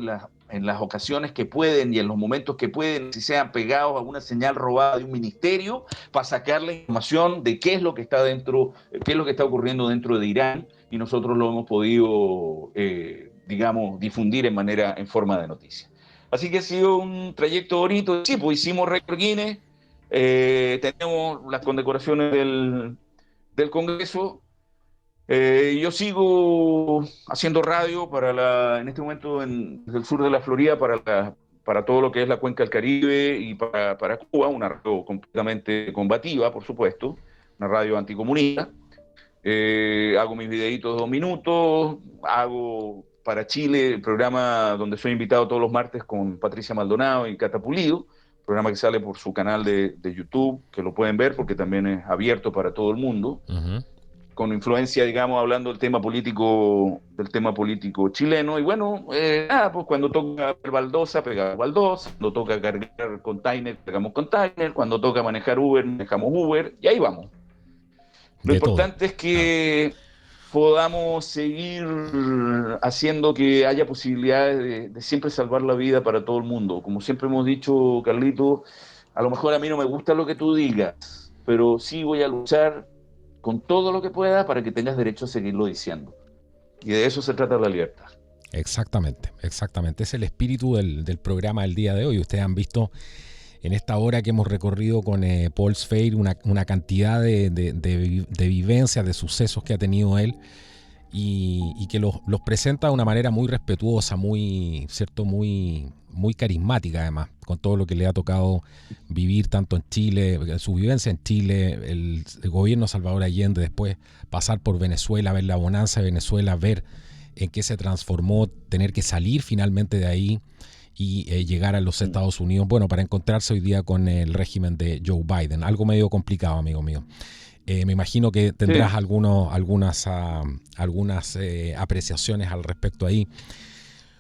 en las ocasiones que pueden y en los momentos que pueden, si sean pegados a una señal robada de un ministerio, para sacar la información de qué es lo que está dentro, qué es lo que está ocurriendo dentro de Irán, y nosotros lo hemos podido, digamos, difundir en forma de noticia. Así que ha sido un trayecto bonito. Sí, pues hicimos récord Guinness, tenemos las condecoraciones del Congreso. Yo sigo haciendo radio en este momento en el sur de la Florida para todo lo que es la cuenca del Caribe y para Cuba, una radio completamente combativa, por supuesto, una radio anticomunista. Hago mis videitos de 2 minutos, hago para Chile el programa donde soy invitado todos los martes con Patricia Maldonado y Cata Pulido, programa que sale por su canal de YouTube, que lo pueden ver porque también es abierto para todo el mundo. Con influencia, digamos, hablando del tema político chileno. Y bueno, pues cuando toca baldosa, pegamos baldosa, cuando toca cargar container, pegamos container, cuando toca manejar Uber, manejamos Uber, y ahí vamos. Lo importante es que podamos seguir haciendo que haya posibilidades de siempre salvar la vida para todo el mundo. Como siempre hemos dicho, Carlito, a lo mejor a mí no me gusta lo que tú digas, pero sí voy a luchar con todo lo que pueda para que tengas derecho a seguirlo diciendo. Y de eso se trata la libertad. Exactamente, exactamente. Es el espíritu del programa del día de hoy. Ustedes han visto en esta hora que hemos recorrido con Paul Sfeir una cantidad de vivencias, de sucesos que ha tenido él y que los presenta de una manera muy respetuosa, muy carismática además, con todo lo que le ha tocado vivir tanto en Chile, su vivencia en Chile, el gobierno de Salvador Allende, después pasar por Venezuela, ver la bonanza de Venezuela, ver en qué se transformó, tener que salir finalmente de ahí y llegar a los Estados Unidos, bueno, para encontrarse hoy día con el régimen de Joe Biden. Algo medio complicado, amigo mío. Me imagino que tendrás algunas apreciaciones al respecto ahí.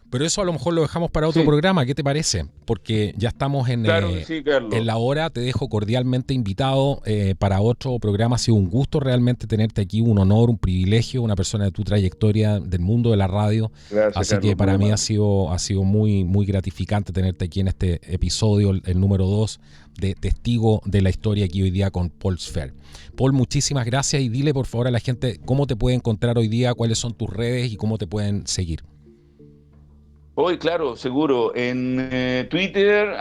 Pero eso a lo mejor lo dejamos para otro programa. ¿Qué te parece? Porque ya estamos en la hora. Te dejo cordialmente invitado para otro programa. Ha sido un gusto realmente tenerte aquí, un honor, un privilegio, una persona de tu trayectoria del mundo de la radio. Gracias, así Carlos, que para mí ha sido muy, muy gratificante tenerte aquí en este episodio, el número 2 de Testigo de la Historia, aquí hoy día con Paul Sfeir. Paul, muchísimas gracias y dile por favor a la gente cómo te puede encontrar hoy día, cuáles son tus redes y cómo te pueden seguir. Hoy, claro, seguro. En Twitter,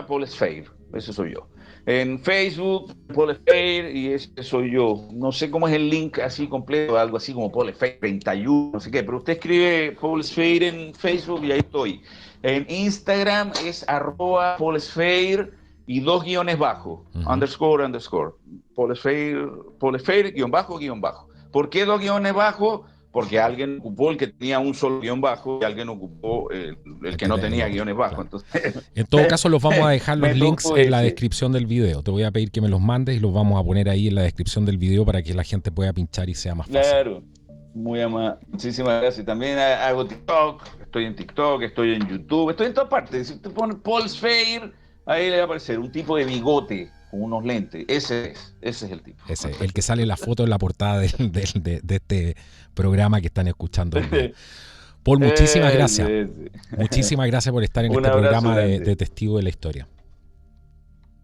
@Paul Sfeir. Ese soy yo. En Facebook, Paul Sfeir, y ese soy yo. No sé cómo es el link así completo, algo así como Paul Sfeir 31, no sé qué, pero usted escribe Paul Sfeir en Facebook y ahí estoy. En Instagram es @Paul Sfeir y 2 guiones bajo, __. Paul Sfeir, __. ¿Por qué 2 guiones bajo? porque alguien ocupó el que tenía un solo guión bajo y alguien ocupó el que no tenía guiones bajos. Entonces, en todo caso, los vamos a dejar los links en la ese. descripción del video. Te voy a pedir que me los mandes y los vamos a poner ahí en la descripción del video para que la gente pueda pinchar y sea más fácil. Claro, muy amable. Muchísimas gracias. También hago TikTok, estoy en TikTok, estoy en YouTube, estoy en todas partes. Si te pones Paul Sfeir, ahí le va a aparecer un tipo de bigote con unos lentes. Ese es el tipo. Ese, el que sale la foto en la portada de este programa que están escuchando. Paul, muchísimas gracias. Muchísimas gracias por estar en este programa de Testigo de la Historia.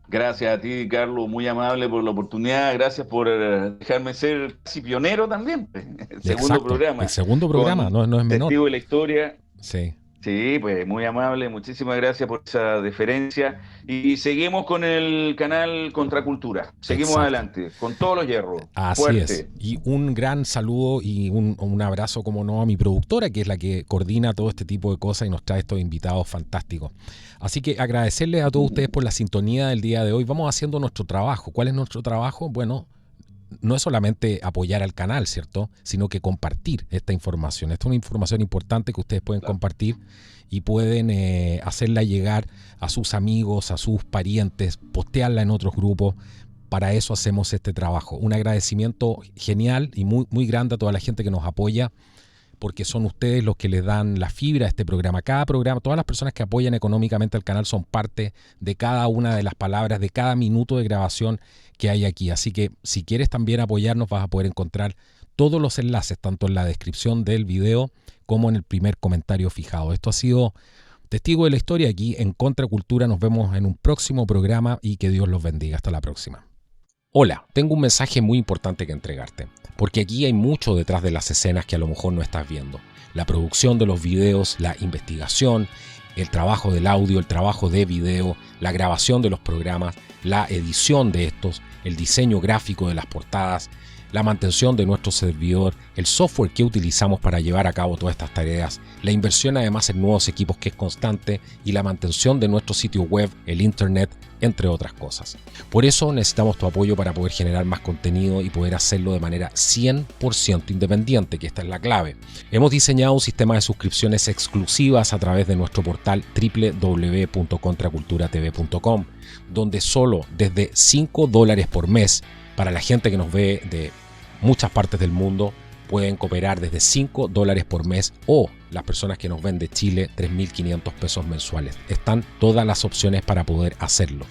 Gracias a ti, Carlos, muy amable por la oportunidad. Gracias por dejarme ser casi pionero también. El segundo programa. El segundo programa, no es menor. Testigo de la Historia. Sí. Sí, pues muy amable, muchísimas gracias por esa deferencia. Y seguimos con el canal Contracultura. Seguimos adelante, con todos los hierros. Así fuerte. Es. Y un gran saludo y un abrazo, como no, a mi productora, que es la que coordina todo este tipo de cosas y nos trae estos invitados fantásticos. Así que agradecerles a todos ustedes por la sintonía del día de hoy. Vamos haciendo nuestro trabajo. ¿Cuál es nuestro trabajo? Bueno, no es solamente apoyar al canal, ¿cierto? Sino que compartir esta información. Esta es una información importante que ustedes pueden compartir y pueden hacerla llegar a sus amigos, a sus parientes, postearla en otros grupos. Para eso hacemos este trabajo. Un agradecimiento genial y muy, muy grande a toda la gente que nos apoya, porque son ustedes los que les dan la fibra a este programa. Cada programa, todas las personas que apoyan económicamente al canal son parte de cada una de las palabras, de cada minuto de grabación que hay aquí. Así que si quieres también apoyarnos, vas a poder encontrar todos los enlaces, tanto en la descripción del video como en el primer comentario fijado. Esto ha sido Testigo de la Historia aquí en Contracultura. Nos vemos en un próximo programa y que Dios los bendiga. Hasta la próxima. Hola, tengo un mensaje muy importante que entregarte, porque aquí hay mucho detrás de las escenas que a lo mejor no estás viendo. La producción de los videos, la investigación, el trabajo del audio, el trabajo de video, la grabación de los programas, la edición de estos, el diseño gráfico de las portadas, la mantención de nuestro servidor, el software que utilizamos para llevar a cabo todas estas tareas, la inversión además en nuevos equipos que es constante y la mantención de nuestro sitio web, el internet, entre otras cosas. Por eso necesitamos tu apoyo para poder generar más contenido y poder hacerlo de manera 100% independiente, que esta es la clave. Hemos diseñado un sistema de suscripciones exclusivas a través de nuestro portal www.contraculturatv.com, donde solo desde $5 por mes, para la gente que nos ve de muchas partes del mundo, pueden cooperar desde $5 por mes, o las personas que nos ven de Chile, 3.500 pesos mensuales. Están todas las opciones para poder hacerlo.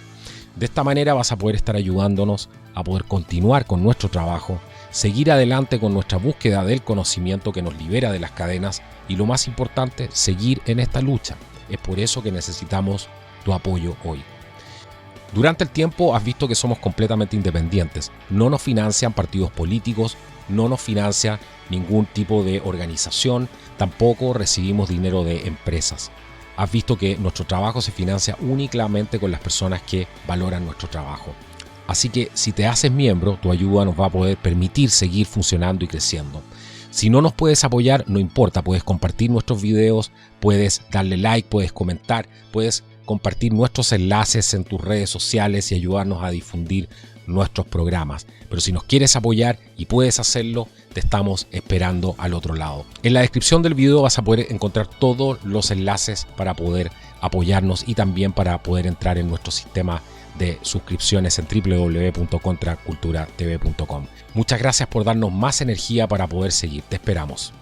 De esta manera vas a poder estar ayudándonos a poder continuar con nuestro trabajo, seguir adelante con nuestra búsqueda del conocimiento que nos libera de las cadenas y, lo más importante, seguir en esta lucha. Es por eso que necesitamos tu apoyo hoy. Durante el tiempo has visto que somos completamente independientes. No nos financian partidos políticos, no nos financia ningún tipo de organización, tampoco recibimos dinero de empresas. Has visto que nuestro trabajo se financia únicamente con las personas que valoran nuestro trabajo. Así que si te haces miembro, tu ayuda nos va a poder permitir seguir funcionando y creciendo. Si no nos puedes apoyar, no importa, puedes compartir nuestros videos, puedes darle like, puedes comentar, puedes compartir nuestros enlaces en tus redes sociales y ayudarnos a difundir nuestros programas. Pero si nos quieres apoyar y puedes hacerlo, te estamos esperando al otro lado. En la descripción del video vas a poder encontrar todos los enlaces para poder apoyarnos y también para poder entrar en nuestro sistema de suscripciones en www.contraculturatv.com. Muchas gracias por darnos más energía para poder seguir. Te esperamos.